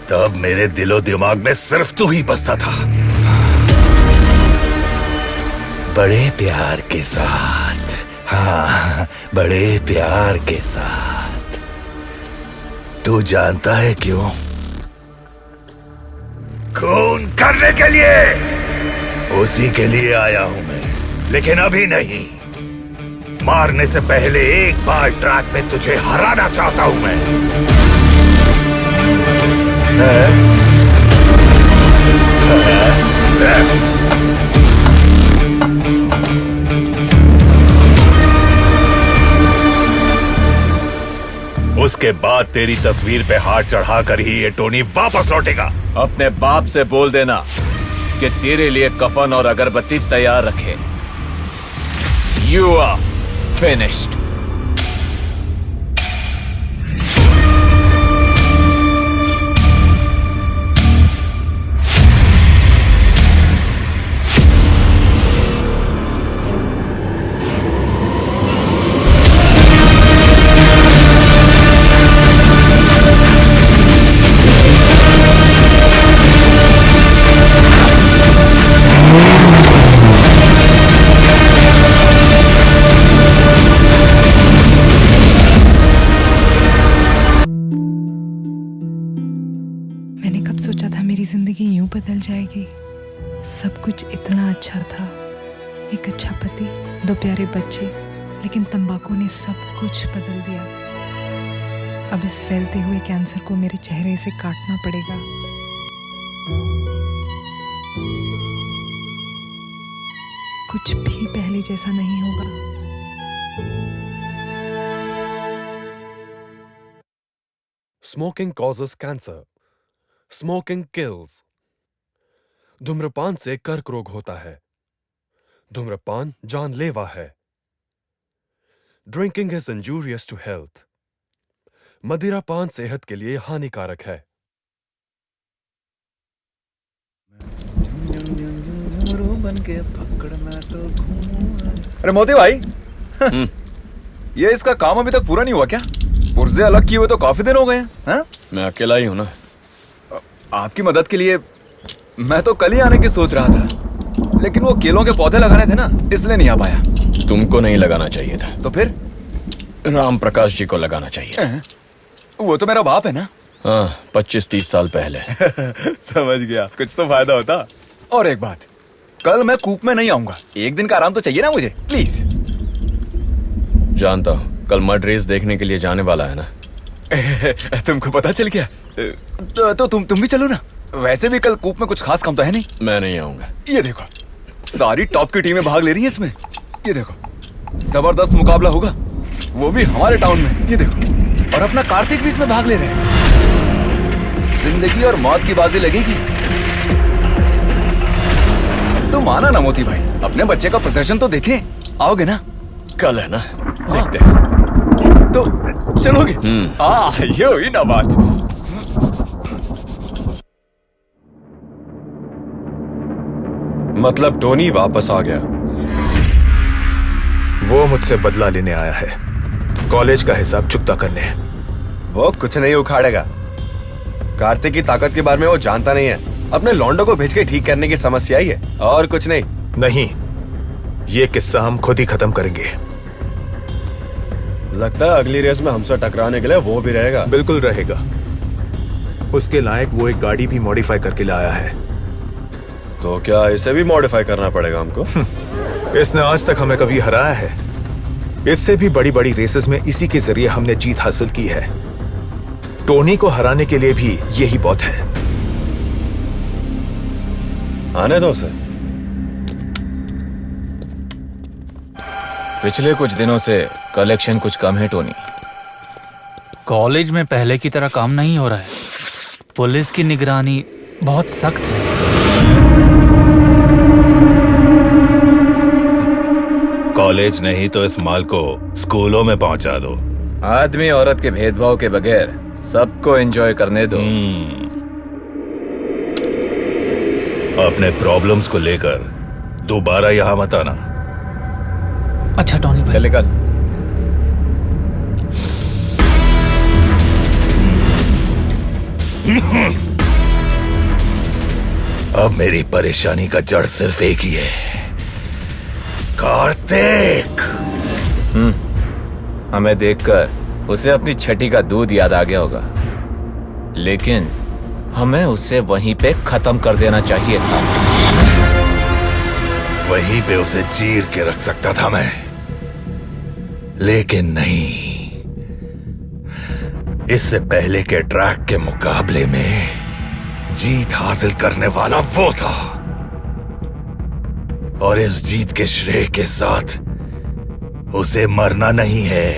तब मेरे दिलो दिमाग में सिर्फ तू ही बसता था। बड़े प्यार के साथ, हाँ, बड़े प्यार के साथ। तू जानता है क्यों? खून करने के लिए। उसी के लिए आया हूं मैं, लेकिन अभी नहीं। मारने से पहले एक बार ट्रैक में तुझे हराना चाहता हूं मैं। उसके बाद तेरी तस्वीर पे हाथ चढ़ाकर ही ये टोनी वापस लौटेगा। अपने बाप से बोल देना कि तेरे लिए कफन और अगरबत्ती तैयार रखे। You are finished. जिंदगी यूं बदल जाएगी। सब कुछ इतना अच्छा था, एक अच्छा पति, 2 प्यारे बच्चे, लेकिन तंबाकू ने सब कुछ बदल दिया। अब इस फैलते हुए कैंसर को मेरे चेहरे से काटना पड़ेगा। कुछ भी पहले जैसा नहीं होगा। Smoking causes cancer. Smoking kills. धूम्रपान से कर्क रोग होता है। धूम्रपान जानलेवा है। Drinking is injurious to health. मदिरापान सेहत के लिए हानिकारक है। अरे मोती भाई, ये इसका काम अभी तक पूरा नहीं हुआ क्या? पुर्जे अलग किए हुए तो काफी दिन हो गए हैं। मैं अकेला ही हूं ना। आपकी मदद के लिए मैं तो कल ही आने की सोच रहा था, लेकिन वो केलों के पौधे लगाने थे ना, इसलिए नहीं आ पाया। तुमको नहीं लगाना चाहिए था। तो फिर? राम प्रकाश जी को लगाना चाहिए। वो तो मेरा बाप है ना। हाँ, 25-30 साल पहले। समझ गया, कुछ तो फायदा होता। और एक बात, कल मैं कूप में नहीं आऊंगा। एक दिन का आराम तो चाहिए ना मुझे, प्लीज। जानता हूँ, कल मड रेस देखने के लिए जाने वाला है ना। तुमको पता चल गया? तो तुम भी चलो ना। वैसे भी कल कूप में कुछ खास काम तो है नहीं। मैं नहीं आऊंगा। ये देखो, सारी टॉप की टीमें भाग ले रही हैं इसमें। ये देखो, जबरदस्त मुकाबला होगा, वो भी हमारे टाउन में। ये देखो, और अपना कार्तिक भी इसमें भाग ले रहे हैं। जिंदगी और मौत की बाजी लगेगी। तो माना ना मोती भाई, अपने बच्चे का प्रदर्शन तो देखें। आओगे ना? कल है ना, देखते हैं। तो चलोगे? ये हुई ना बात। मतलब टोनी वापस आ गया। वो मुझसे बदला लेने आया है, कॉलेज का हिसाब चुकता करने। वो कुछ नहीं उखाड़ेगा, कार्तिक की ताकत के बारे में वो जानता नहीं है। अपने लौंडो को भेज के ठीक करने की समस्या ही है, और कुछ नहीं। नहीं, ये किस्सा हम खुद ही खत्म करेंगे। लगता है अगली रेस में हमसे टकराने के लिए वो भी रहेगा। बिल्कुल रहेगा। उसके लायक वो एक गाड़ी भी मॉडिफाई करके लाया है। तो क्या इसे भी मॉडिफाई करना पड़ेगा हमको? इसने आज तक हमें कभी हराया है। इससे भी बड़ी बड़ी रेसेस में इसी के जरिए हमने जीत हासिल की है। टोनी को हराने के लिए भी यही बहुत है। आने दो सर। पिछले कुछ दिनों से कलेक्शन कुछ कम है टोनी। कॉलेज में पहले की तरह काम नहीं हो रहा है। पुलिस की निगरानी बहुत सख्त है। कॉलेज नहीं तो इस माल को स्कूलों में पहुंचा दो। आदमी औरत के भेदभाव के बगैर सबको एंजॉय करने दो। अपने प्रॉब्लम्स को लेकर दोबारा यहां मत आना। अच्छा टोनी भाई। चले कल। अब मेरी परेशानी का जड़ सिर्फ एक ही है, कार्तिक। हमें देखकर उसे अपनी छठी का दूध याद आ गया होगा, लेकिन हमें उसे वहीं पे खत्म कर देना चाहिए था। वहीं पे उसे चीर के रख सकता था मैं, लेकिन नहीं। इससे पहले के ट्रैक के मुकाबले में जीत हासिल करने वाला वो था, और इस जीत के श्रेय के साथ उसे मरना नहीं है,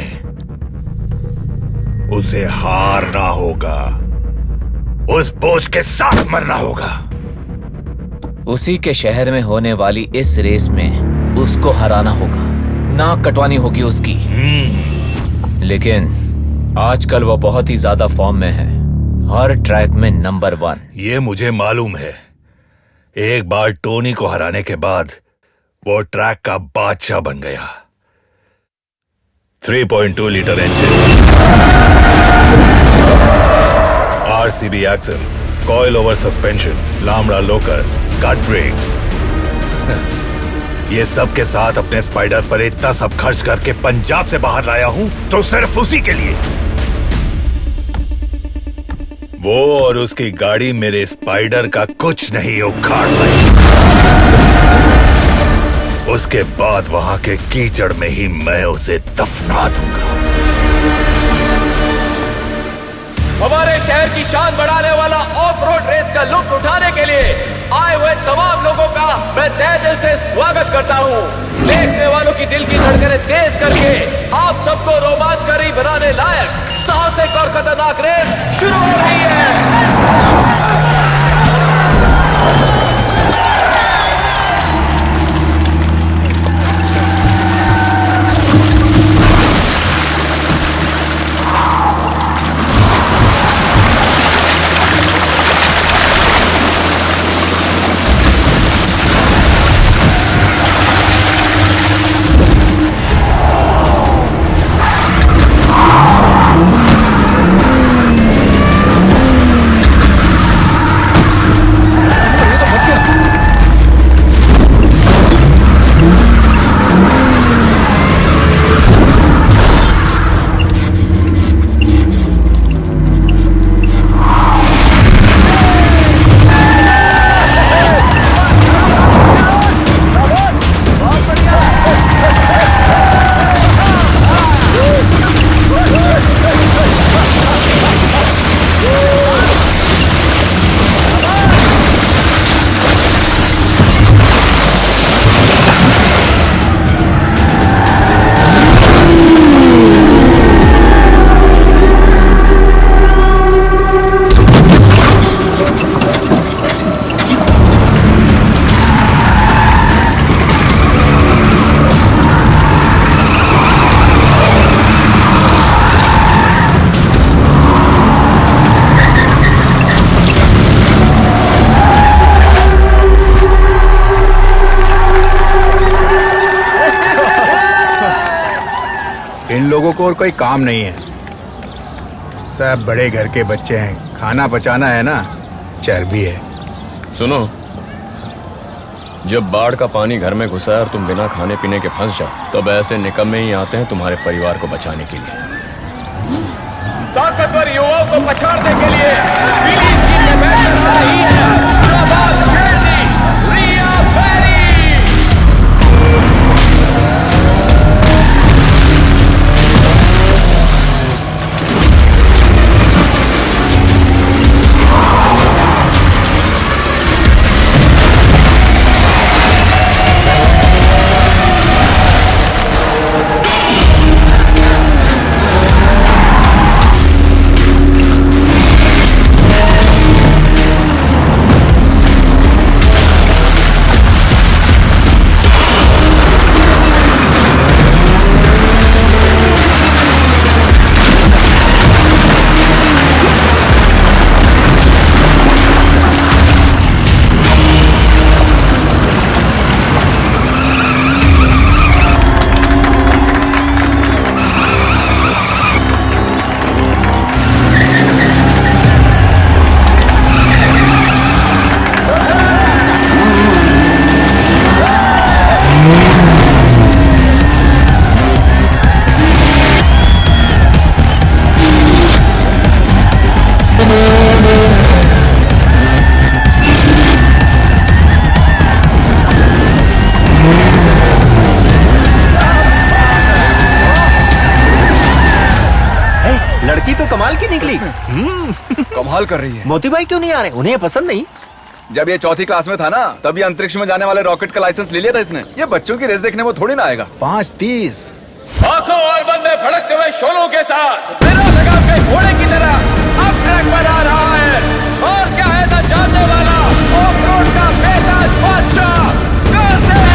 उसे हारना होगा। उस बोझ के साथ मरना होगा। उसी के शहर में होने वाली इस रेस में उसको हराना होगा, नाक कटवानी होगी उसकी। लेकिन आजकल वो बहुत ही ज्यादा फॉर्म में है, हर ट्रैक में नंबर 1। ये मुझे मालूम है। एक बार टोनी को हराने के बाद वो ट्रैक का बादशाह बन गया। 3.2 litre engine, RCB axle, coil over suspension, लामड़ा लोकस, कट ब्रेक्स, ये सब के साथ अपने स्पाइडर पर इतना सब खर्च करके पंजाब से बाहर लाया हूं तो सिर्फ उसी के लिए। वो और उसकी गाड़ी मेरे स्पाइडर का कुछ नहीं उखाड़ पाई। उसके बाद वहां के कीचड़ में ही मैं उसे दफना दूंगा। हमारे शहर की शान बढ़ाने वाला ऑफ रोड रेस का लुत्फ उठाने के लिए आए हुए तमाम लोगों का मैं तहे दिल से स्वागत करता हूँ। देखने वालों की दिल की धड़कनें तेज करके आप सबको रोमांचकारी बनाने लायक साहसिक और खतरनाक रेस शुरू हो रही है। इन लोगों को और कोई काम नहीं है, सब बड़े घर के बच्चे हैं, खाना बचाना है ना, चर्बी है। सुनो, जब बाढ़ का पानी घर में घुसा है और तुम बिना खाने पीने के फंस जाओ, तब ऐसे निकम्मे ही आते हैं तुम्हारे परिवार को बचाने के लिए। ताकतवर युवाओं को पछाड़ने के लिए पीली सीट में बैठकर आ रही है शाबाश शेरनी रिया बैरी। लड़की तो कमाल की निकली। कमाल कर रही है। मोती भाई क्यों नहीं आ रहे? उन्हें पसंद नहीं? जब ये चौथी क्लास में था ना, तब ये अंतरिक्ष में जाने वाले रॉकेट का लाइसेंस ले लिया था इसने। ये बच्चों की रेस देखने में थोड़ी ना आएगा। 5:30 आंखों और बंदे भड़कते हुए शोलों के साथ बिना लगाम के घोड़े की तरह अब ट्रैक पर आ रहा है। और क्या है ना जानने वाला ऑफ रोड का बेताज बादशाह कार्तिक।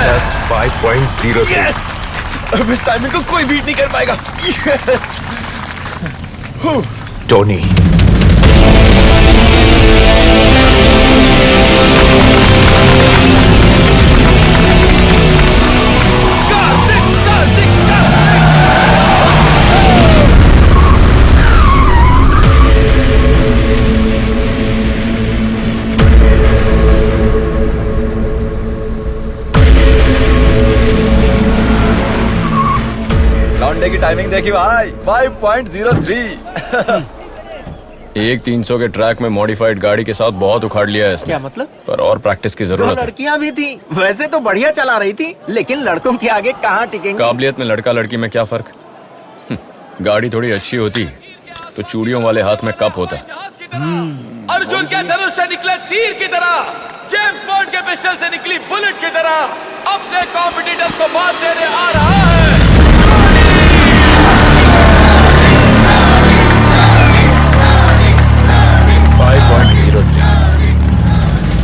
Just 5.03. Yes! अब इस टाइमिंग को कोई बीट नहीं कर पाएगा। यस। टोनी, लौंडे की टाइमिंग देखी भाई, 5.03। एक 300 के ट्रैक में मॉडिफाइड गाड़ी के साथ बहुत उखाड़ लिया है इसने। क्या मतलब? पर और प्रैक्टिस की दो जरूरत है। लड़कियां भी थी, वैसे तो बढ़िया चला रही थी, लेकिन लड़कों के आगे कहाँ टिकेंगे। काबिलियत में लड़का लड़की में क्या फर्क? गाड़ी थोड़ी अच्छी होती तो चूड़ियों वाले हाथ में कप होता। अर्जुन के धनुष से निकले तीर की तरह, जेम्स बॉन्ड के पिस्टल से निकली बुलेट की तरह अपने कॉम्पिटिटर्स को मात देने आ रहा है।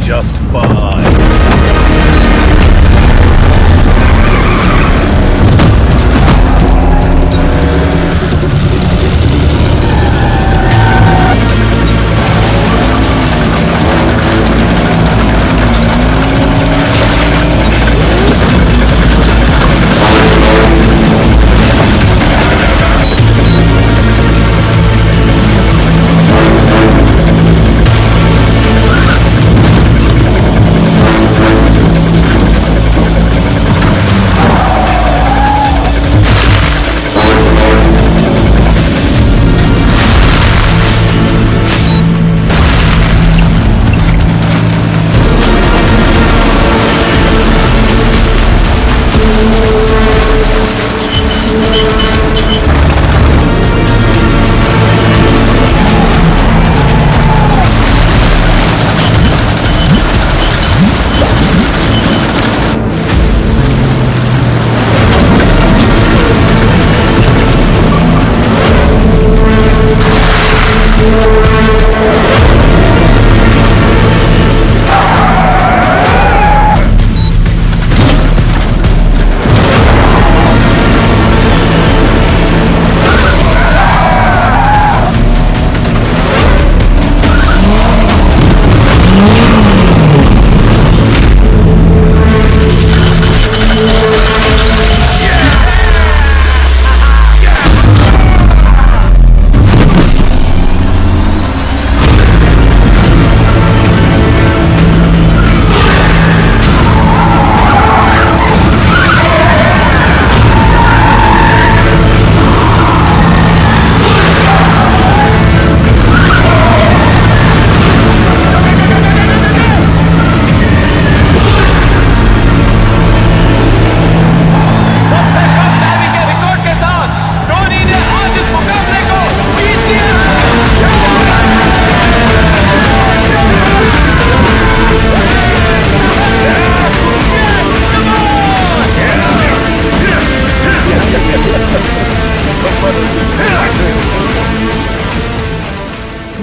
Just 5.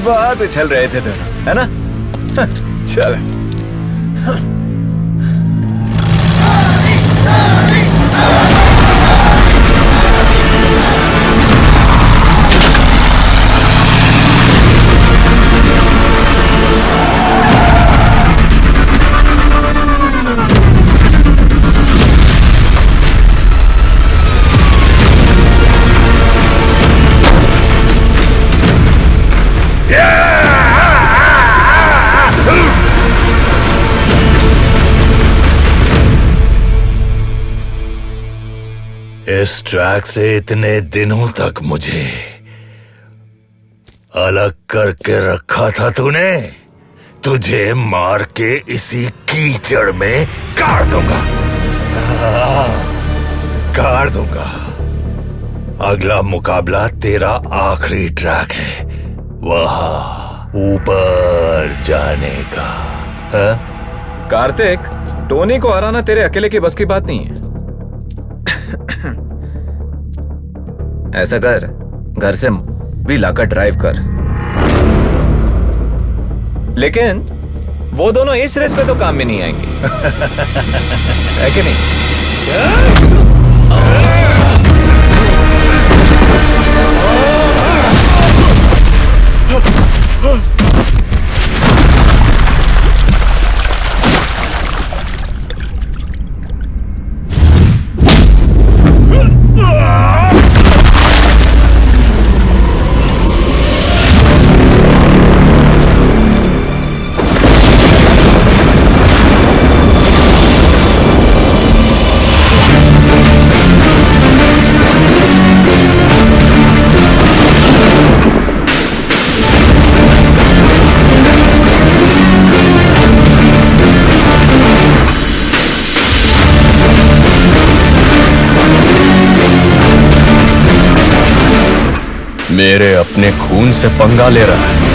बहुत उछल रहे थे दोनों, है ना? चलो। इस ट्रैक से इतने दिनों तक मुझे अलग करके रखा था तूने। तुझे मार के इसी कीचड़ में गाड़ दूंगा, गाड़ दूंगा। अगला मुकाबला तेरा आखिरी ट्रैक है, वहां ऊपर जाने का। कार्तिक, टोनी को हराना तेरे अकेले की बस की बात नहीं है। ऐसा कर, घर से भी लाकर ड्राइव कर। लेकिन वो दोनों इस रेस पे तो काम में नहीं आएंगे, है कि नहीं? मेरे अपने खून से पंगा ले रहा है।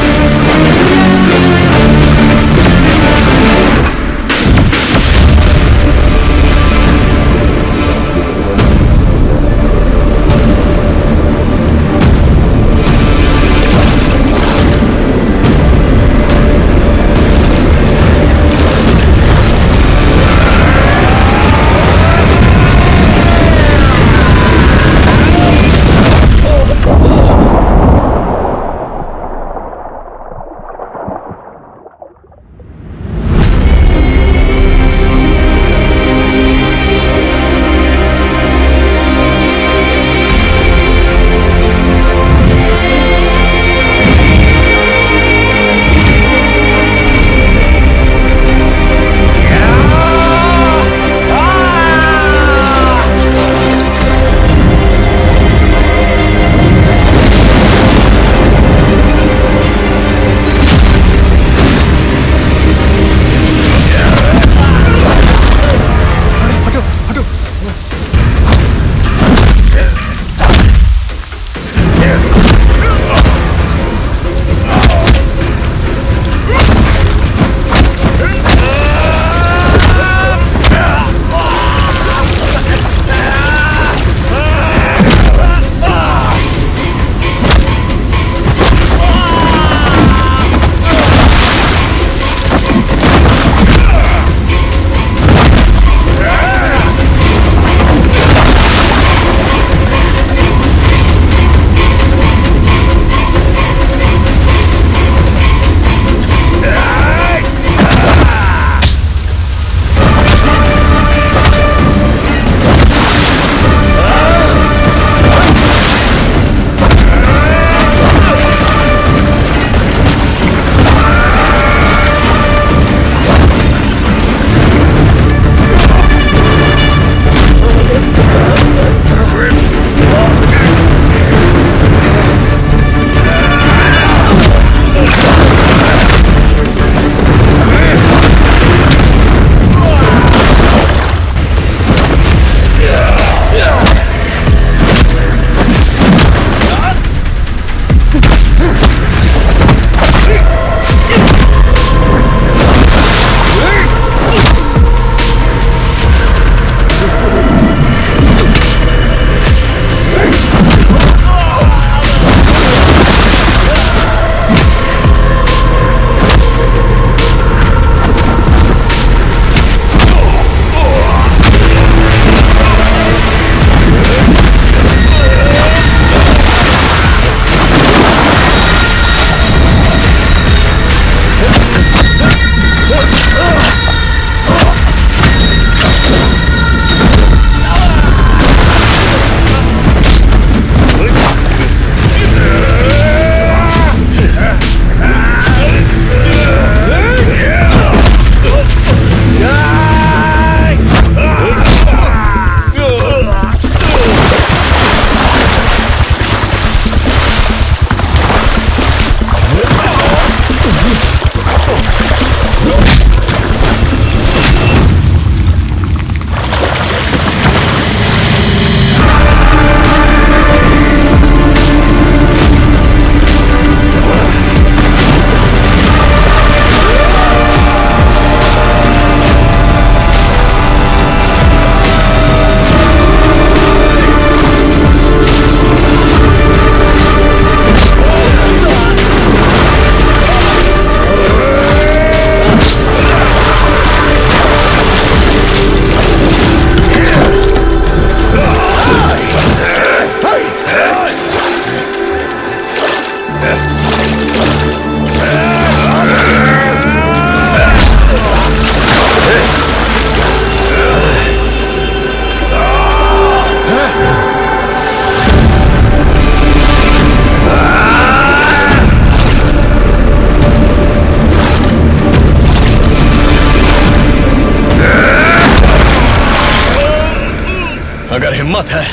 अगर हिम्मत है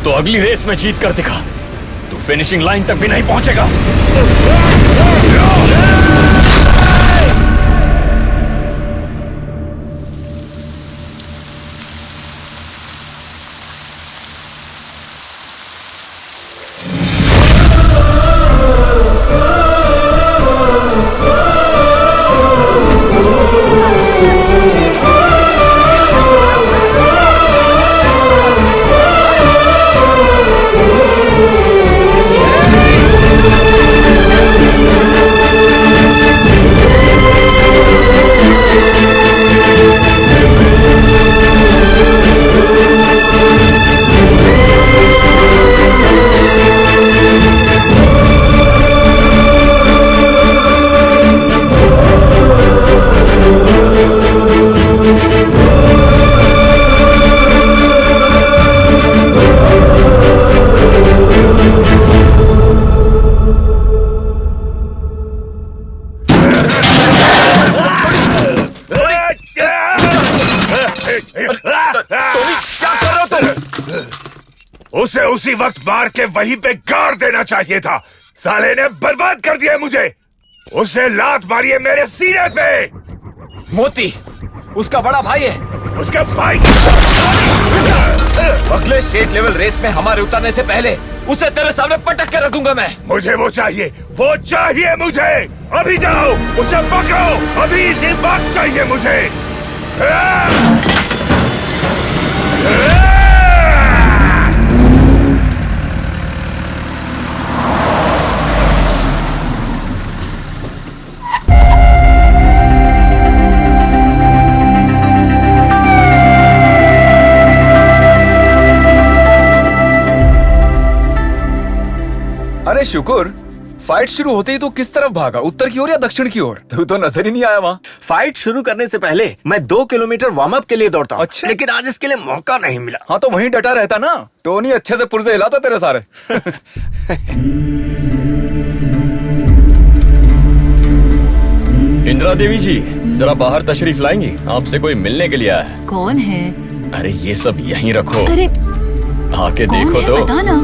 तो अगली रेस में जीत कर दिखा। तू फिनिशिंग लाइन तक भी नहीं पहुंचेगा। उसे उसी वक्त मार के वहीं पे गाड़ देना चाहिए था। साले ने बर्बाद कर दिया मुझे। उसे लात मारिए मेरे सीने पे। मोती उसका बड़ा भाई है। उसका भाई अगले स्टेट लेवल रेस में हमारे उतरने से पहले उसे तेरे सामने पटक के रखूंगा मैं। मुझे वो चाहिए मुझे। अभी जाओ उसे पकड़ो, अभी इसी वक्त चाहिए मुझे। अरे शुक्र, फाइट शुरू होते ही तो किस तरफ भागा, उत्तर की ओर या दक्षिण की ओर? तू तो नजर ही नहीं आया वहाँ। फाइट शुरू करने से पहले मैं 2 किलोमीटर वार्म अप के लिए दौड़ता हूँ। अच्छा। लेकिन आज इसके लिए मौका नहीं मिला। हाँ तो वहीं डटा रहता ना, टोनी अच्छे से पुर्जे हिलाता तेरे सारे। इंदिरा देवी जी, जरा बाहर तशरीफ लाएंगी? आपसे कोई मिलने के लिए आया है। कौन है? अरे ये सब यहीं रखो। अरे आके कौन देखो है? तो। बता ना।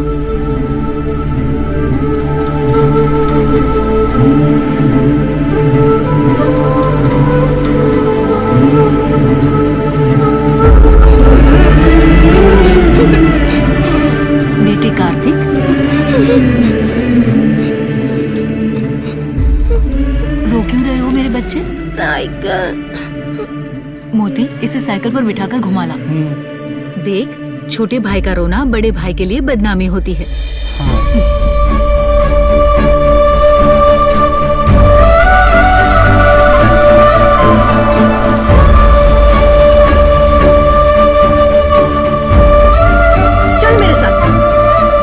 बेटे कार्तिक, रो क्यों रहे हो मेरे बच्चे? साइकिल। मोती, इसे साइकिल पर बिठाकर घुमा ला। देख, छोटे भाई का रोना बड़े भाई के लिए बदनामी होती है। चल मेरे साथ,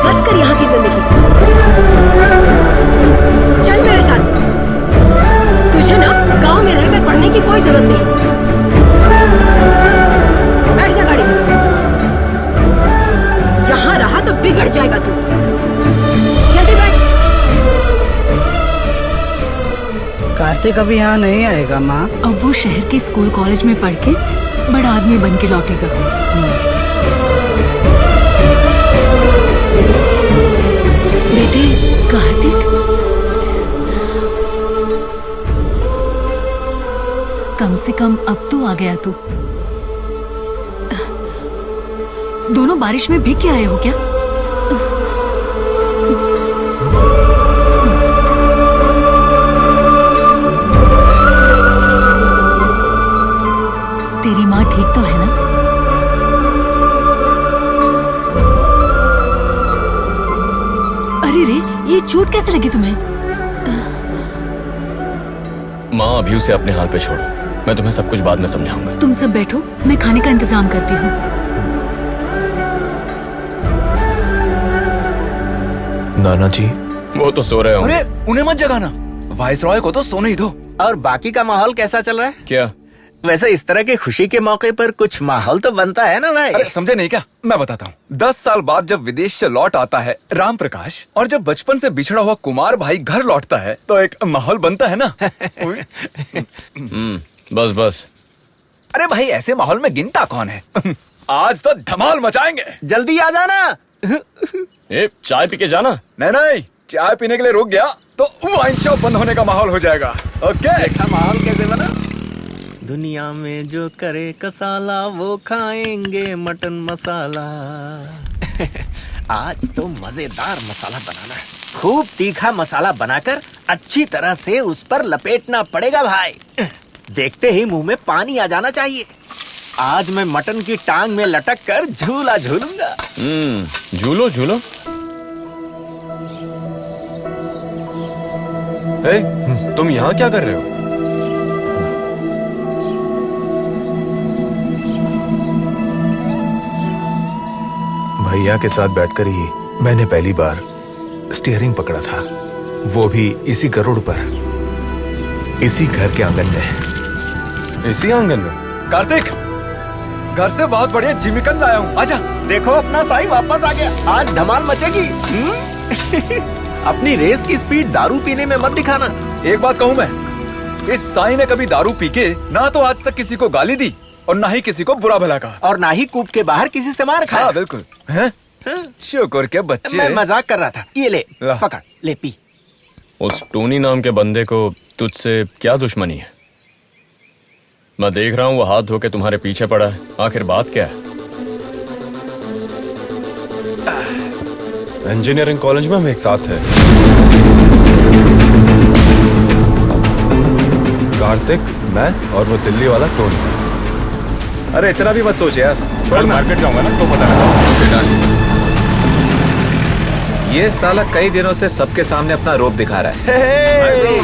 बस कर यहाँ की जिंदगी। चल मेरे साथ। तुझे ना गांव में रहकर पढ़ने की कोई जरूरत नहीं। बैठ जा गाड़ी में। यहाँ रहा तो बिगड़ जाएगा तू। जल्दी बैठ। कार्तिक अभी यहाँ नहीं आएगा माँ। अब वो शहर के स्कूल कॉलेज में पढ़ के बड़ा आदमी बन के लौटेगा। बेटे कार्तिक, कम से कम अब तो आ गया तू। दोनों बारिश में भीग के आए हो क्या? तेरी माँ ठीक तो है ना? अरे रे, ये चोट कैसे लगी तुम्हें? माँ अभी उसे अपने हाल पे छोड़ो, मैं तुम्हें सब कुछ बाद में समझाऊंगा। तुम सब बैठो, मैं खाने का इंतजाम करती हूँ। नाना जी, वो तो सो रहे होंगे। अरे उन्हें मत जगाना, वाइस रॉय को तो सोने ही दो। और बाकी का माहौल कैसा चल रहा है? क्या? वैसे इस तरह के खुशी के मौके पर कुछ माहौल तो बनता है ना भाई? अरे समझे नहीं क्या? मैं बताता हूँ। 10 साल बाद जब विदेश से लौट आता है राम प्रकाश, और जब बचपन से बिछड़ा हुआ कुमार भाई घर लौटता है, तो एक माहौल बनता है ना। बस बस। अरे भाई ऐसे माहौल में गिनता कौन है? आज तो धमाल मचाएंगे। जल्दी आ जाना। ए, चाय पी के जाना। नहीं, चाय पीने के लिए रुक गया तो वाइन शॉप बंद होने का माहौल हो जाएगा। ओके, देखा माहौल कैसे बना? दुनिया में जो करे कसाला वो खाएंगे मटन मसाला। आज तो मजेदार मसाला बनाना है। खूब तीखा मसाला बनाकर अच्छी तरह से उस पर लपेटना पड़ेगा भाई। देखते ही मुंह में पानी आ जाना चाहिए। आज मैं मटन की टांग में लटक कर झूला झूलूंगा। झूलो झूलो। तुम यहाँ क्या कर रहे हो? भैया के साथ बैठकर ही मैंने पहली बार स्टीयरिंग पकड़ा था, वो भी इसी गरुड़ पर, इसी घर के आंगन में। इसी आंगन में? कार्तिक, घर से बहुत बढ़िया जिमिकन लाया हूँ, आजा। देखो अपना साई वापस आ गया। आज धमाल मचेगी। अपनी रेस की स्पीड दारू पीने में मत दिखाना। एक बात कहूँ मैं, इस साई ने कभी दारू पी के ना तो आज तक किसी को गाली दी और ना ही किसी को बुरा भला कहा, और ना ही कूप के बाहर किसी से मार खाया। हाँ बिल्कुल। हैं? शुक्र के बच्चे। मैं मजाक कर रहा था। ये ले पकड़, ले पी। उस टोनी नाम के बंदे को तुझसे क्या दुश्मनी है? मैं देख रहा हूँ वो हाथ धो के तुम्हारे पीछे पड़ा है। आखिर बात क्या है? इंजीनियरिंग कॉलेज में हम एक साथ थे। कार्तिक, मैं और वो दिल्ली वाला टोनी। अरे इतना भी मत सोच यार। छोड़, मार्केट जाऊंगा ना तो पता लगा। ये साला कई दिनों से सबके सामने अपना रोप दिखा रहा है।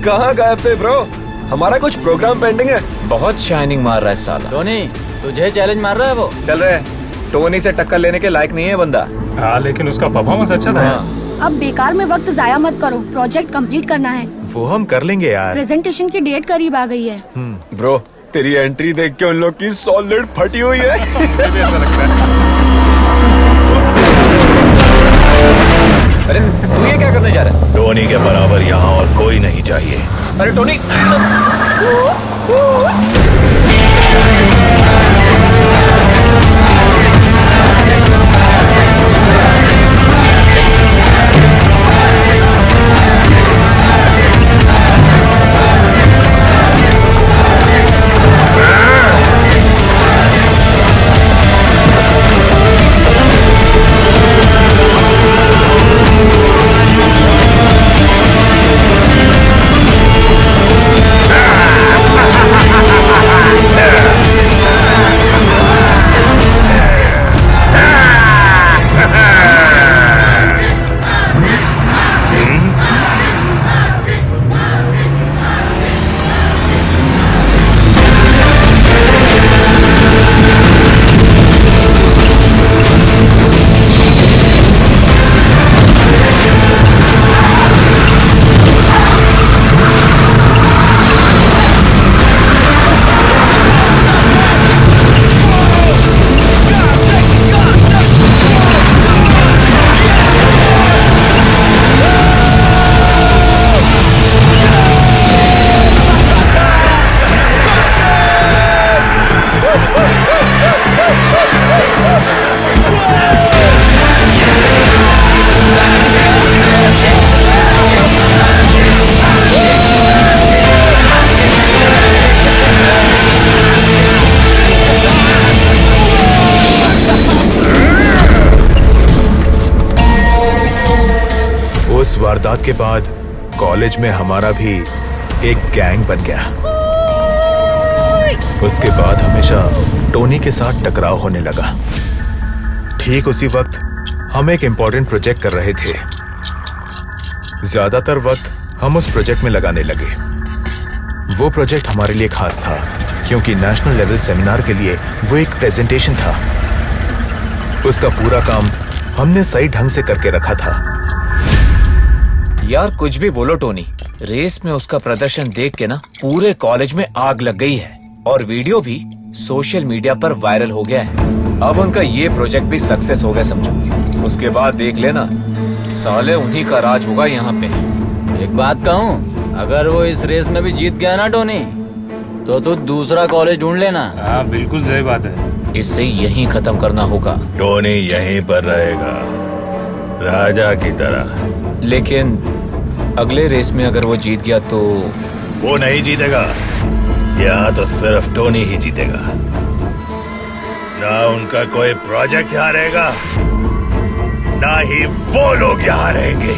कहाँ गायब थे ब्रो? हमारा कुछ प्रोग्राम पेंडिंग है। बहुत शाइनिंग मार रहा है साला। टोनी, तुझे चैलेंज मार रहा है वो। चल रहे टोनी से टक्कर लेने के लायक नहीं है बंदा। हाँ, लेकिन उसका परफॉर्मेंस अच्छा था। अब बेकार में वक्त जाया मत करो, प्रोजेक्ट कंप्लीट करना है। वो हम कर लेंगे यार। प्रेजेंटेशन की डेट करीब आ गई है। ब्रो, तेरी एंट्री देख के उन लोग की सॉलिड फटी हुई है। ऐसा लगता है। अरे तू ये क्या करने जा रहा है? टोनी के बराबर यहाँ और कोई नहीं चाहिए। अरे टोनी, उस वारदात के बाद कॉलेज में हमारा भी एक गैंग बन गया। उसके बाद हमेशा टोनी के साथ टकराव होने लगा। ठीक उसी वक्त हम एक इम्पोर्टेंट प्रोजेक्ट कर रहे थे। ज्यादातर वक्त हम उस प्रोजेक्ट में लगाने लगे। वो प्रोजेक्ट हमारे लिए खास था क्योंकि नेशनल लेवल सेमिनार के लिए वो एक प्रेजेंटेशन था। उसका पूरा काम हमने सही ढंग से करके रखा था। यार कुछ भी बोलो टोनी, रेस में उसका प्रदर्शन देख के ना पूरे कॉलेज में आग लग गई है और वीडियो भी सोशल मीडिया पर वायरल हो गया है। अब उनका ये प्रोजेक्ट भी सक्सेस हो गया समझो। उसके बाद देख लेना, साले उन्हीं का राज होगा यहाँ पे। एक बात कहूँ, अगर वो इस रेस में भी जीत गया ना टोनी, तो तू दूसरा कॉलेज ढूंढ लेना। हाँ बिल्कुल सही बात है। इससे यहीं खत्म करना होगा। टोनी यहीं पर रहेगा राजा की तरह। लेकिन अगले रेस में अगर वो जीत गया तो? वो नहीं जीतेगा। यहाँ तो सिर्फ टोनी ही जीतेगा। ना उनका कोई प्रोजेक्ट यहाँ रहेगा, ना ही वो लोग यहाँ रहेंगे।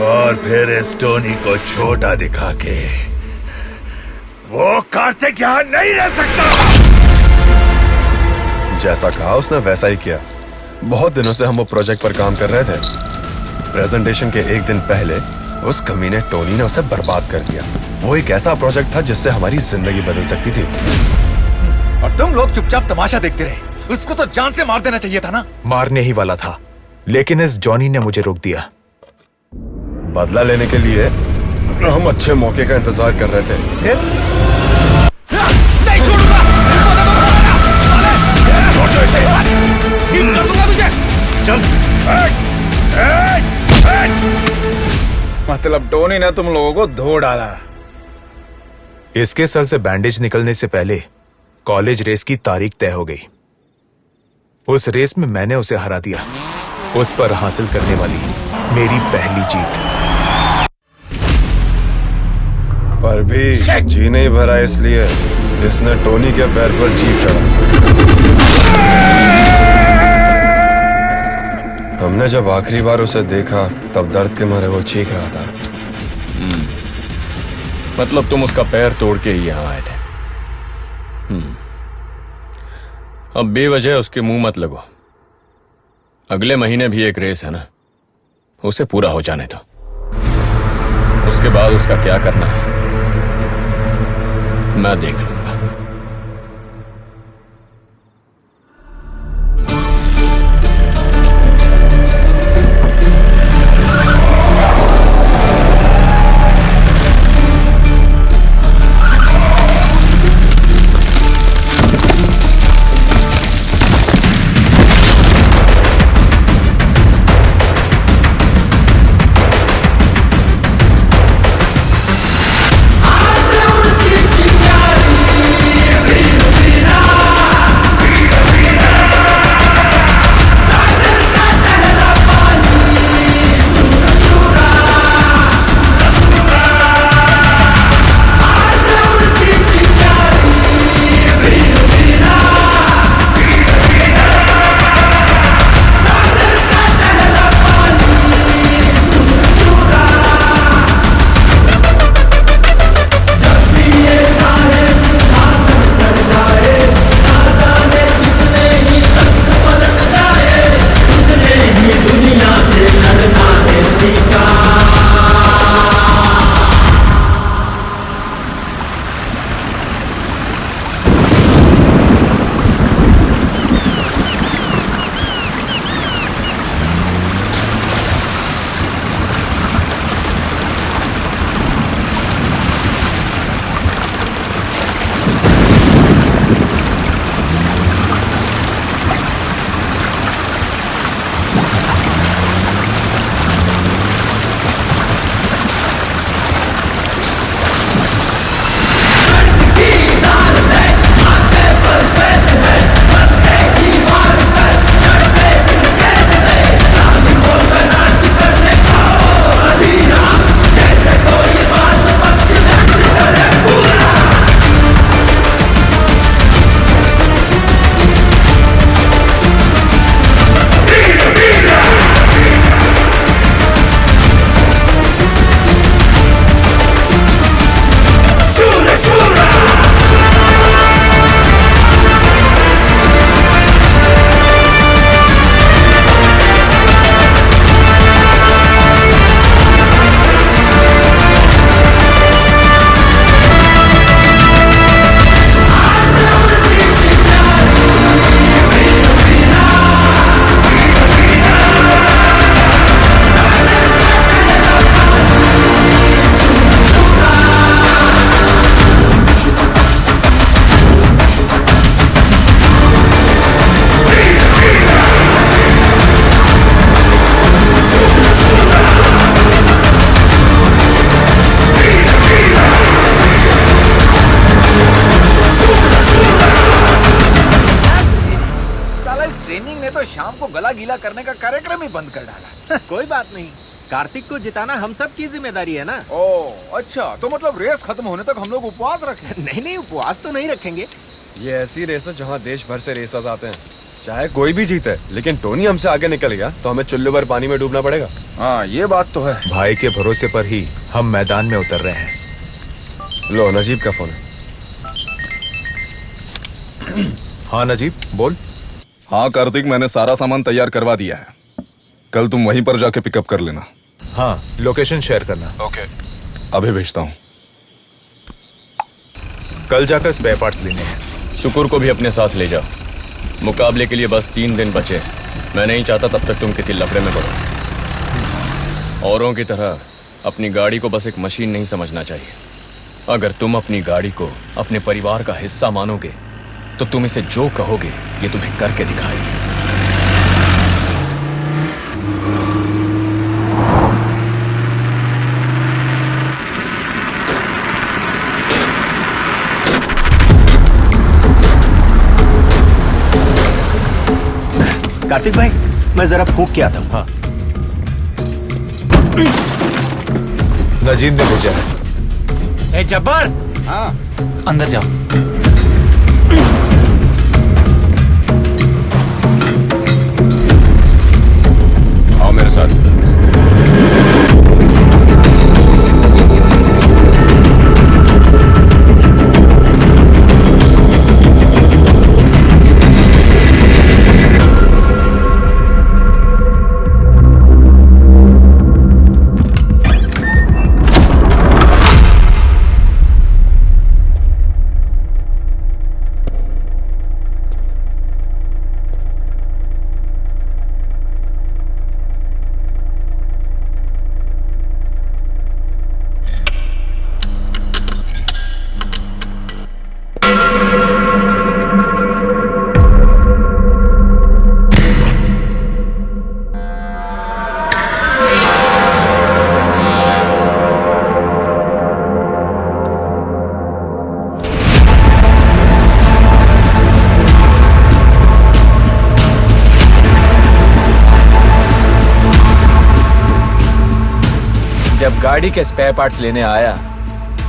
और फिर इस टोनी को छोटा दिखा के वो कार्तिक यहाँ नहीं रह सकता। जैसा कहा उसने वैसा ही किया। बहुत दिनों से हम वो प्रोजेक्ट पर काम कर रहे थे। प्रेजेंटेशन के एक दिन पहले उस कमीने टोनी ने उसे बर्बाद कर दिया। वो एक ऐसा प्रोजेक्ट था जिससे हमारी जिंदगी बदल सकती थी। और तुम लोग चुपचाप तमाशा देखते रहे। उसको तो जान से मार देना चाहिए था ना। मारने ही वाला था, लेकिन इस जॉनी ने मुझे रोक दिया। बदला लेने के लिए हम अच्छे मौके का इंतजार कर रहे थे। नहीं छोड़ूंगा। छोड़ दो इसे। ठीक कर दूंगा तुझे। चल। मतलब टोनी ने तुम लोगों को धो डाला। इसके सर से बैंडेज निकलने से पहले कॉलेज रेस की तारीख तय हो गई। उस रेस में मैंने उसे हरा दिया। उस पर हासिल करने वाली मेरी पहली जीत। पर भी जी नहीं भरा इसलिए इसने टोनी के पैर पर जीप चढ़ा। हमने जब आखिरी बार उसे देखा तब दर्द के मारे वो चीख रहा था। मतलब तुम उसका पैर तोड़ के ही यहाँ आए थे। अब बेवजह उसके मुंह मत लगो। अगले महीने भी एक रेस है ना, उसे पूरा हो जाने दो। उसके बाद उसका क्या करना है मैं देख लूंगा। शाम को गला गीला करने का कार्यक्रम ही बंद कर डाला। कोई बात नहीं, कार्तिक को जिताना हम सब की जिम्मेदारी है ना। ओह अच्छा, तो मतलब रेस खत्म होने तक हम लोग उपवास रखें? नहीं उपवास तो नहीं रखेंगे। ये ऐसी रेस है जहाँ देश भर से रेसर्स आते हैं, चाहे कोई भी जीते, लेकिन टोनी हमसे आगे निकल गया तो हमें चुल्लू भर पानी में डूबना पड़ेगा। हाँ ये बात तो है। भाई के भरोसे पर ही हम मैदान में उतर रहे हैं। लो नजीब का फोन है। हाँ नजीब बोल। हाँ कार्तिक, मैंने सारा सामान तैयार करवा दिया है, कल तुम वहीं पर जाके पिकअप कर लेना। हाँ लोकेशन शेयर करना। ओके अभी भेजता हूँ। कल जाकर स्पेयर पार्ट्स लेने हैं। शुक्र को भी अपने साथ ले जाओ, मुकाबले के लिए बस 3 दिन बचे। मैं नहीं चाहता तब तक तुम किसी लफड़े में पड़ो। औरों की तरह अपनी गाड़ी को बस एक मशीन नहीं समझना चाहिए। अगर तुम अपनी गाड़ी को अपने परिवार का हिस्सा मानोगे तो तुम इसे जो कहोगे ये तुम्हें करके दिखाएगी। कार्तिक भाई, मैं जरा फूंक के आता हूँ। हाँ। नजीब ने भेजा है। ए जब्बार, हाँ अंदर जाओ। आओ मेरे साथ। जब गाड़ी के स्पेयर पार्ट्स लेने आया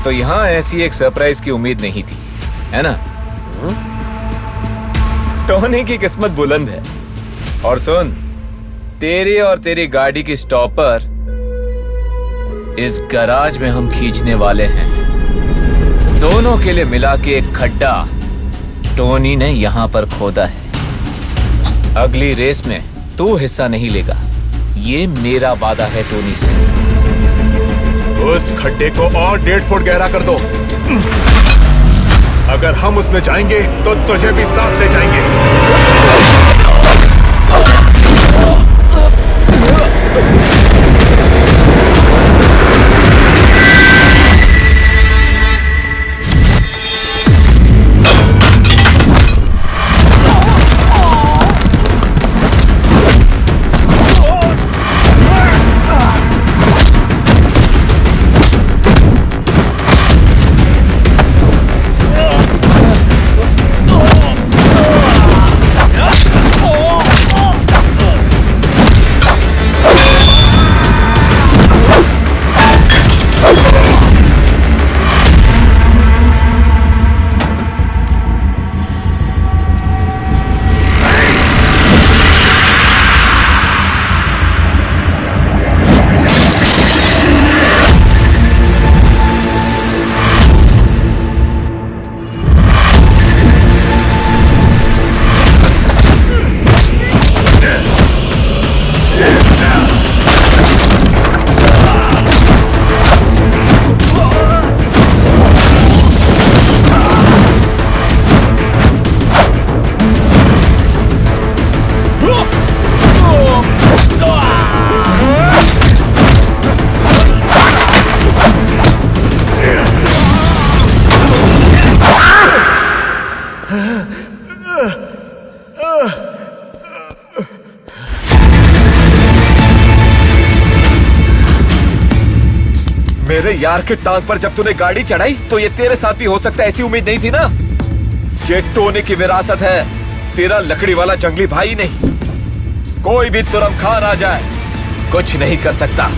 तो यहाँ ऐसी एक सरप्राइज की उम्मीद नहीं थी, है ना? टोनी की किस्मत बुलंद है। और सुन, तेरी और तेरी गाड़ी की स्टॉपर इस गराज में हम खींचने वाले हैं। दोनों के लिए मिला के एक खड्डा टोनी ने यहाँ पर खोदा है। अगली रेस में तू हिस्सा नहीं लेगा, ये मेरा वादा है टोनी से। उस खड्डे को और 1.5 फुट गहरा कर दो। अगर हम उसमें जाएंगे तो तुझे भी साथ ले जाएंगे। मेरे यार के टांग पर जब तूने गाड़ी चढ़ाई तो ये तेरे साथ भी हो सकता है, ऐसी उम्मीद नहीं थी ना। ये टोनी की विरासत है, तेरा लकड़ी वाला जंगली भाई नहीं। कोई भी तुरम खान आ जाए, कुछ नहीं कर सकता।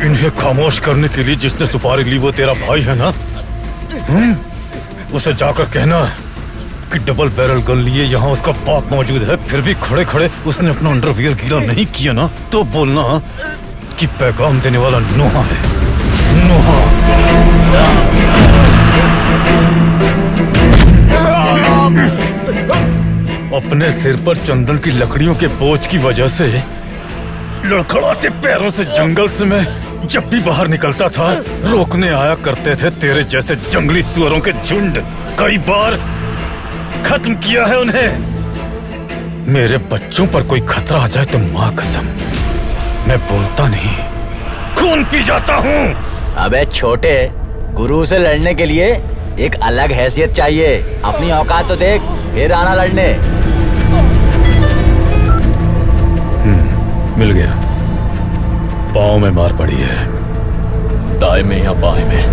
इन्हें खामोश करने के लिए जिसने सुपारी ली वो तेरा भाई है ना? उसे जाकर कहना कि डबल बैरल गन लिए यहाँ उसका बाप मौजूद है, फिर भी खड़े खड़े उसने अपना अंडरवियर गीला नहीं किया ना, तो बोलना कि पैगाम देने वाला नोहा है। नोहा। अपने सिर पर चंदन की लकड़ियों के बोझ की वजह से लड़खड़ाते पैरों से जंगल से मैं जब भी बाहर निकलता था, रोकने आया करते थे तेरे जैसे जंगली सुअरों के झुंड। कई बार खत्म किया है उन्हें। मेरे बच्चों पर कोई खतरा आ जाए तो माँ कसम मैं बोलता नहीं, खून पी जाता हूँ। अबे छोटे, गुरु से लड़ने के लिए एक अलग हैसियत चाहिए। अपनी औकात तो देख, फिर आना लड़ने। मिल गया। पाँव में मार पड़ी है। दाएं में या बाएं में?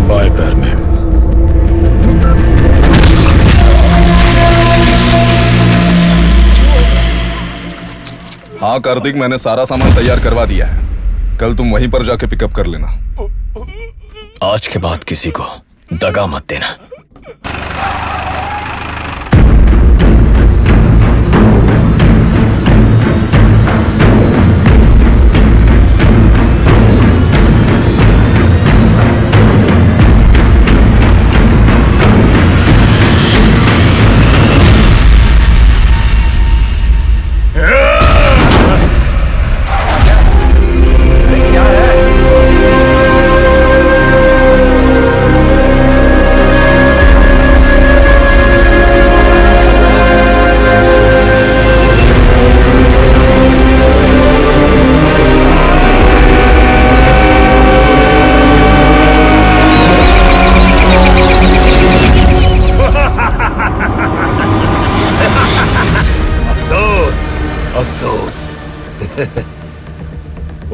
बाएं पैर में। हाँ कार्तिक, मैंने सारा सामान तैयार करवा दिया है। कल तुम वहीं पर जाके पिकअप कर लेना। आज के बाद किसी को दगा मत देना।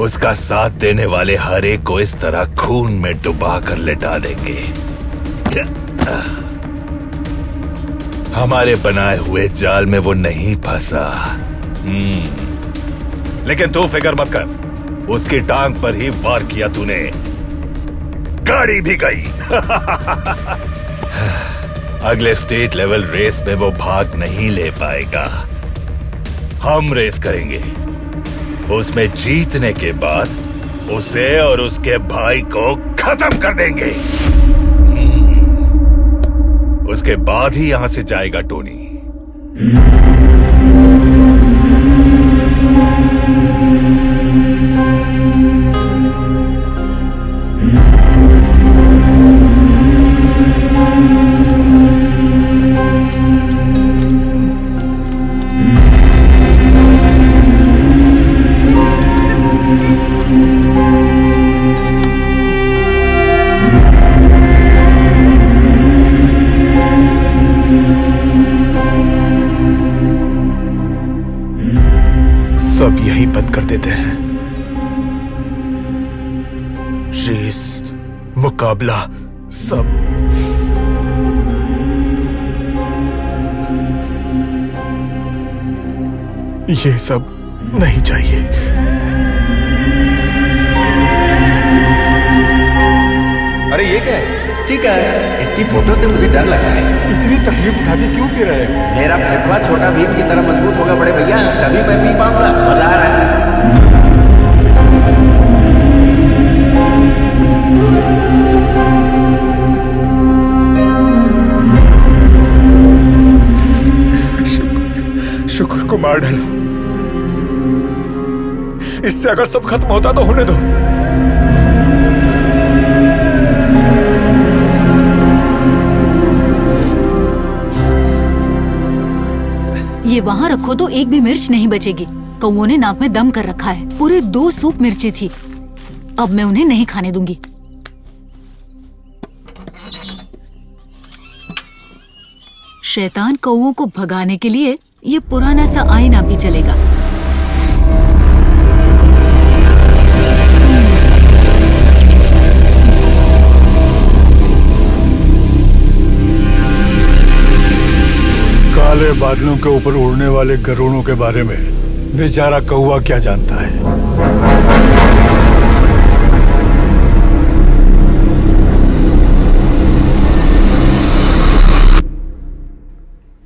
उसका साथ देने वाले हर एक को इस तरह खून में डुबा कर लिटा देंगे। हमारे बनाए हुए जाल में वो नहीं फंसा। लेकिन तू फिक्र मत कर, उसकी टांग पर ही वार किया तूने, गाड़ी भी गई। अगले स्टेट लेवल रेस में वो भाग नहीं ले पाएगा। हम रेस करेंगे, उसमें जीतने के बाद उसे और उसके भाई को खत्म कर देंगे। उसके बाद ही यहां से जाएगा टोनी। सब यही बंद कर देते हैं। रेस, मुकाबला, सब। ये सब नहीं चाहिए। अरे ये क्या है? स्टिकर है। इसकी फोटो से मुझे डर लगता है। इतनी तकलीफ उठा के क्यों पी रहे हैं? मेरा फेफड़ा छोटा भीम की तरह मजबूत होगा बड़े भैया, तभी मैं पी पाऊंगा। मजा आ रहा है। शुक्र को मार डालो। इससे अगर सब खत्म होता तो होने दो। ये वहाँ रखो तो एक भी मिर्च नहीं बचेगी। कौओं ने नाक में दम कर रखा है। पूरे 2 सूप मिर्ची थी। अब मैं उन्हें नहीं खाने दूंगी। शैतान कौओं को भगाने के लिए ये पुराना सा आईना भी चलेगा। काले बादलों के ऊपर उड़ने वाले गरुड़ों के बारे में बेचारा कौवा क्या जानता है।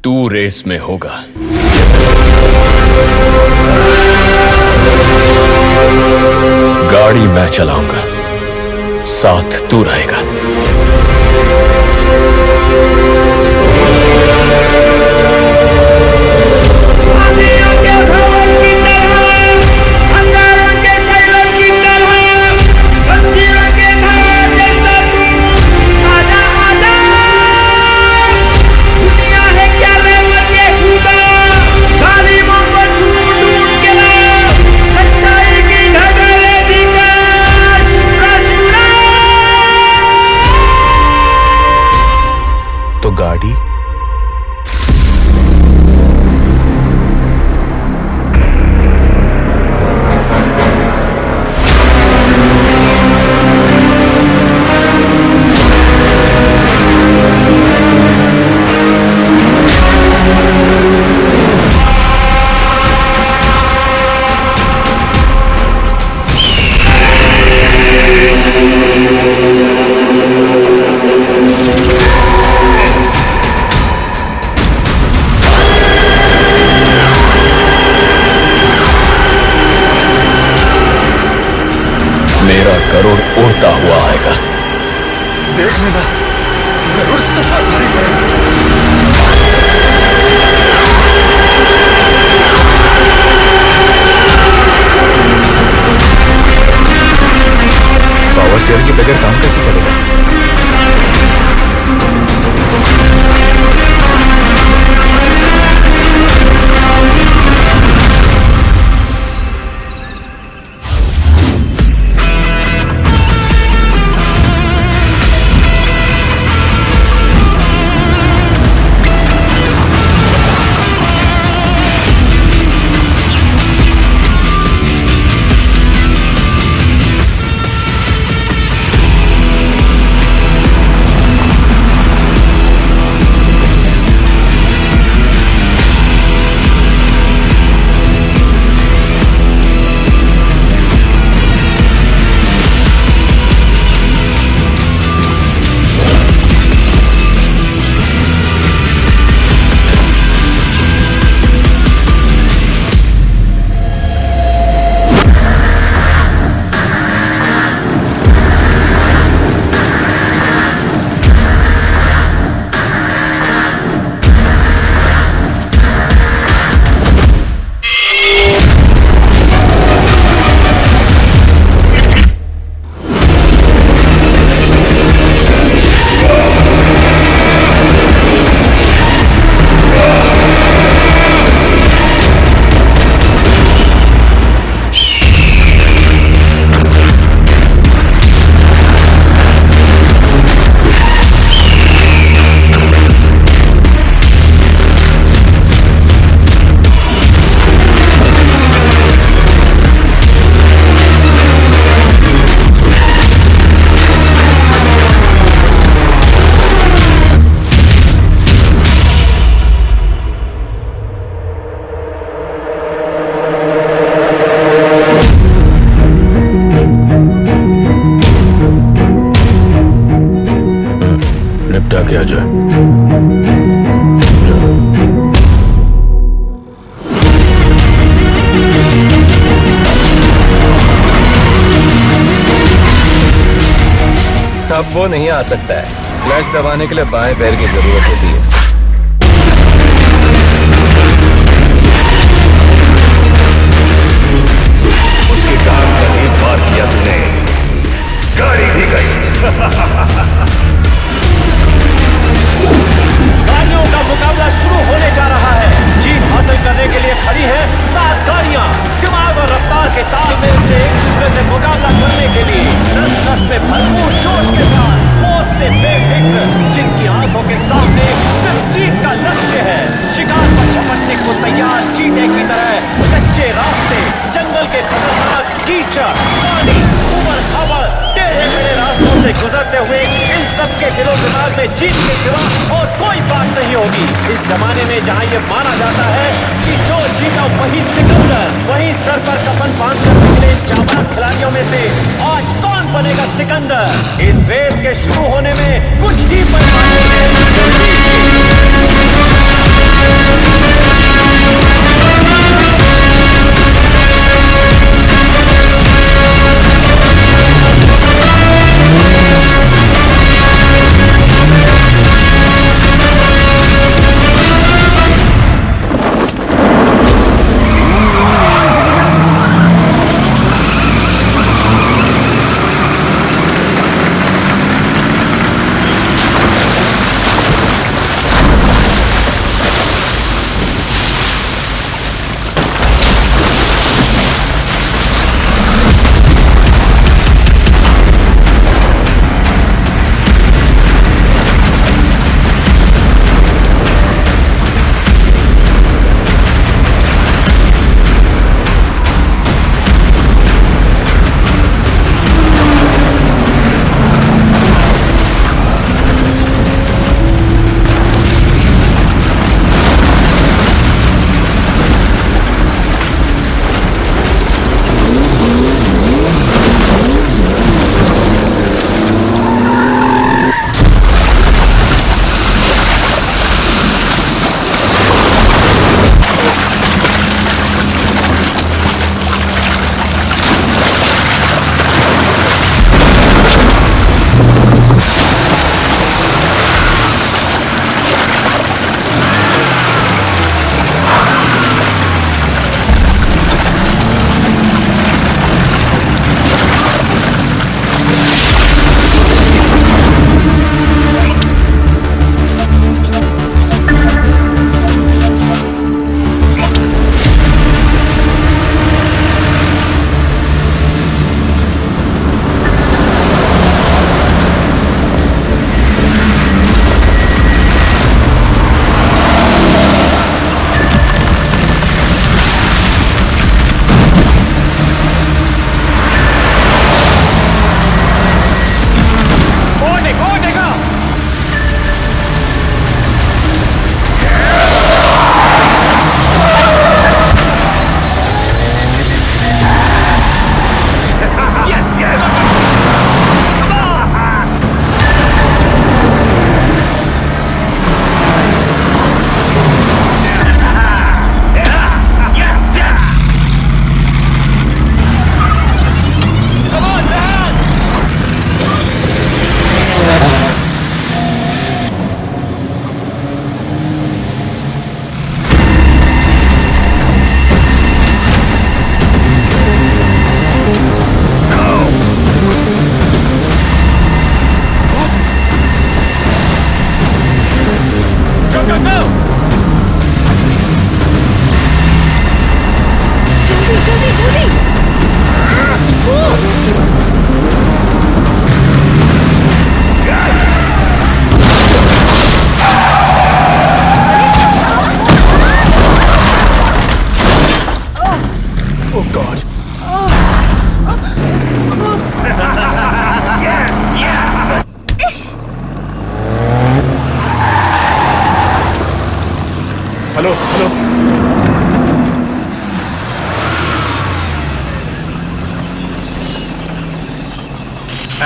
तू रेस में होगा। गाड़ी मैं चलाऊंगा, साथ तू रहेगा। तो गाड़ी गरुड़ उड़ता हुआ आएगा। देख लेना, गरुड़ सब पर भारी पड़ेगा। पावर स्टीयरिंग के बगैर काम कैसे चलेगा? निपटा के आ जाए। अब वो नहीं आ सकता है। क्लच दबाने के लिए बाएं पैर की जरूरत होती है। उसकी टांग पर एक बार किया तूने, गाड़ी भी गई। गाड़ियों का मुकाबला शुरू होने जा रहा है। जीत हासिल करने के लिए खड़ी है 7 गाड़ियां। दिमाग और रफ्तार के तालमेल से एक दूसरे से मुकाबला करने के लिए रस में भरपूर जोश के साथ, होश से बेफिक्र, जिनकी आंखों के सामने सिर्फ जीत का लक्ष्य है। शिकार पर झपटने को तैयार चीते की तरह कच्चे रास्ते, जंगल के खतरनाक कीचड़, पानी, उबड़ खाबड़, टेढ़े मेढ़े रास्तों से गुजरते हुए इन सबके दिलो दिमाग में जीत के सिवा और कोई बात नहीं होगी। इस जमाने में जहाँ ये माना जाता है कि जो जीता वही सिकंदर, वही सर पर कफन बांधकर निकले जाबाज खिलाड़ियों में से आज कौन बनेगा सिकंदर? इस रेस के शुरू होने में कुछ ही पल बाकी हैं। Hello hello.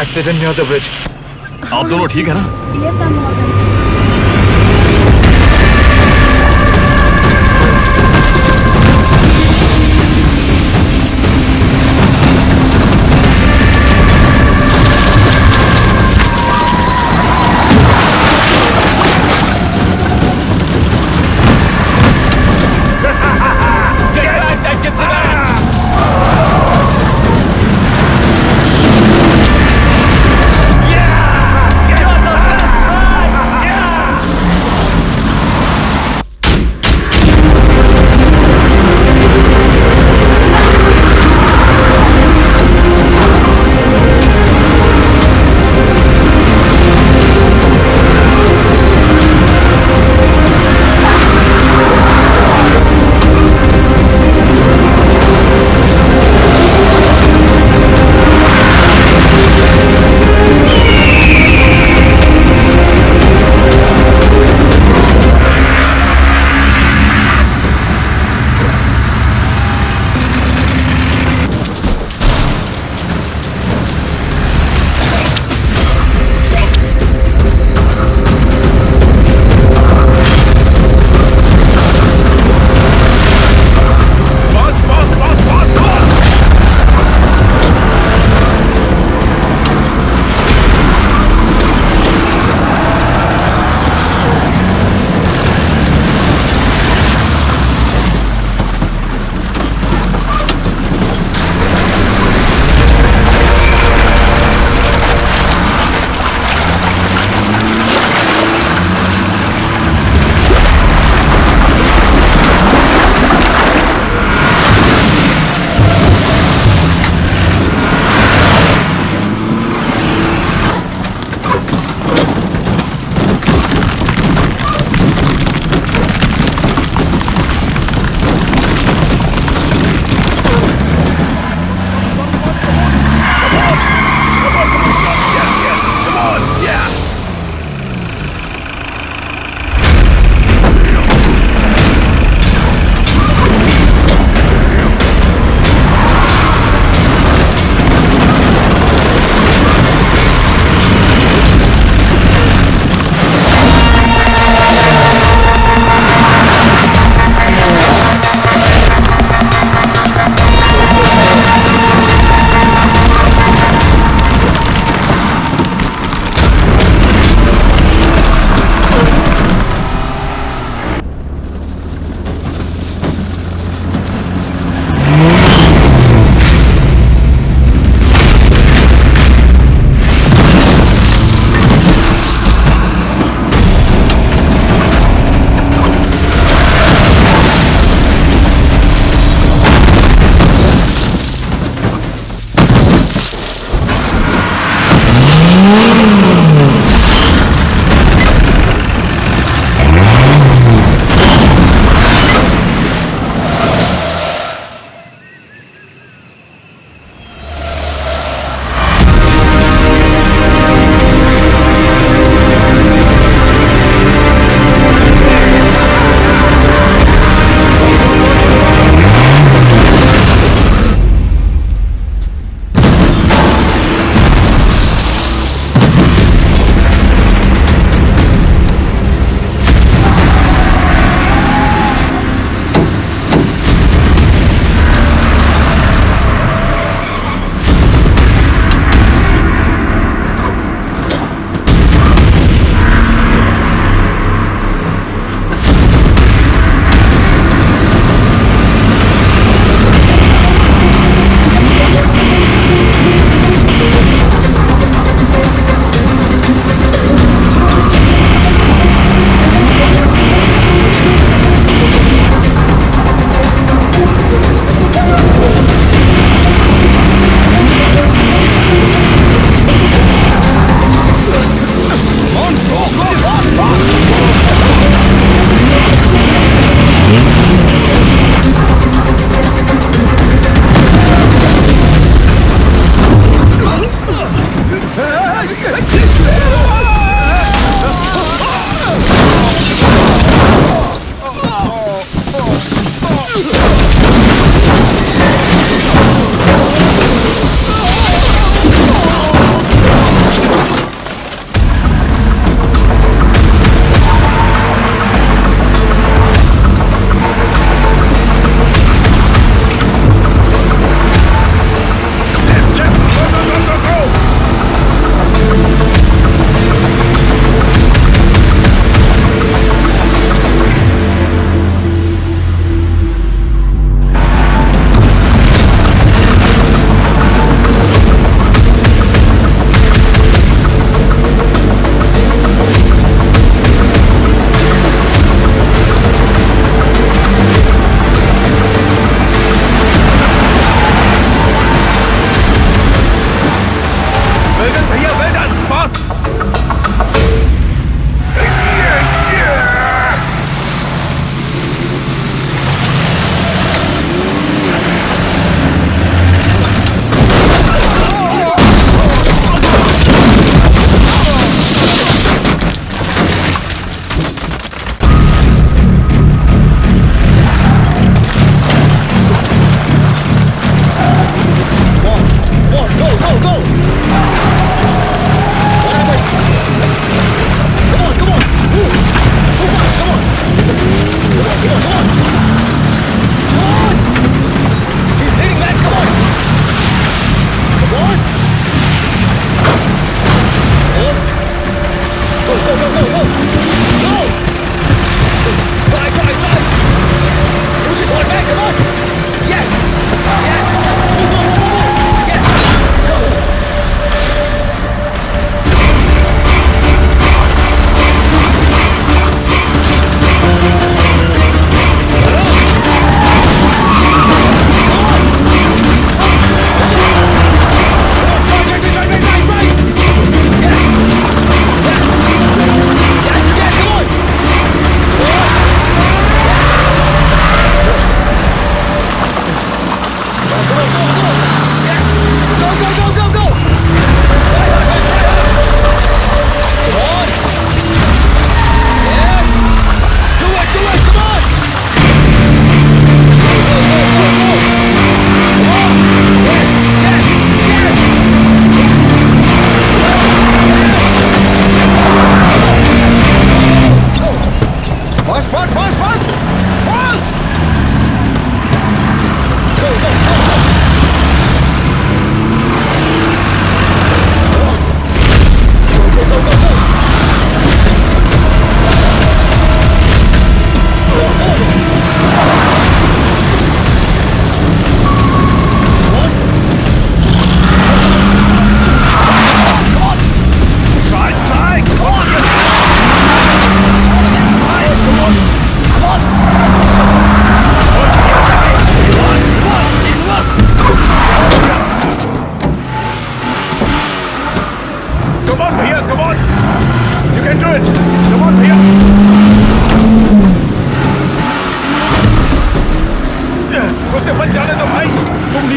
Accident near the bridge. आप दोनों ठीक है ना? ये सब हुआ है। Yeah!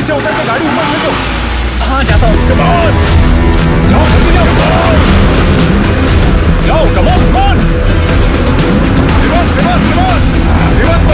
नीचे उतर के गाड़ी ऊपर खींचो। हाँ जाता हूँ। कम ऑन, जाओ जल्दी जाओ। जाओ, come on, come on. Reverse reverse reverse reverse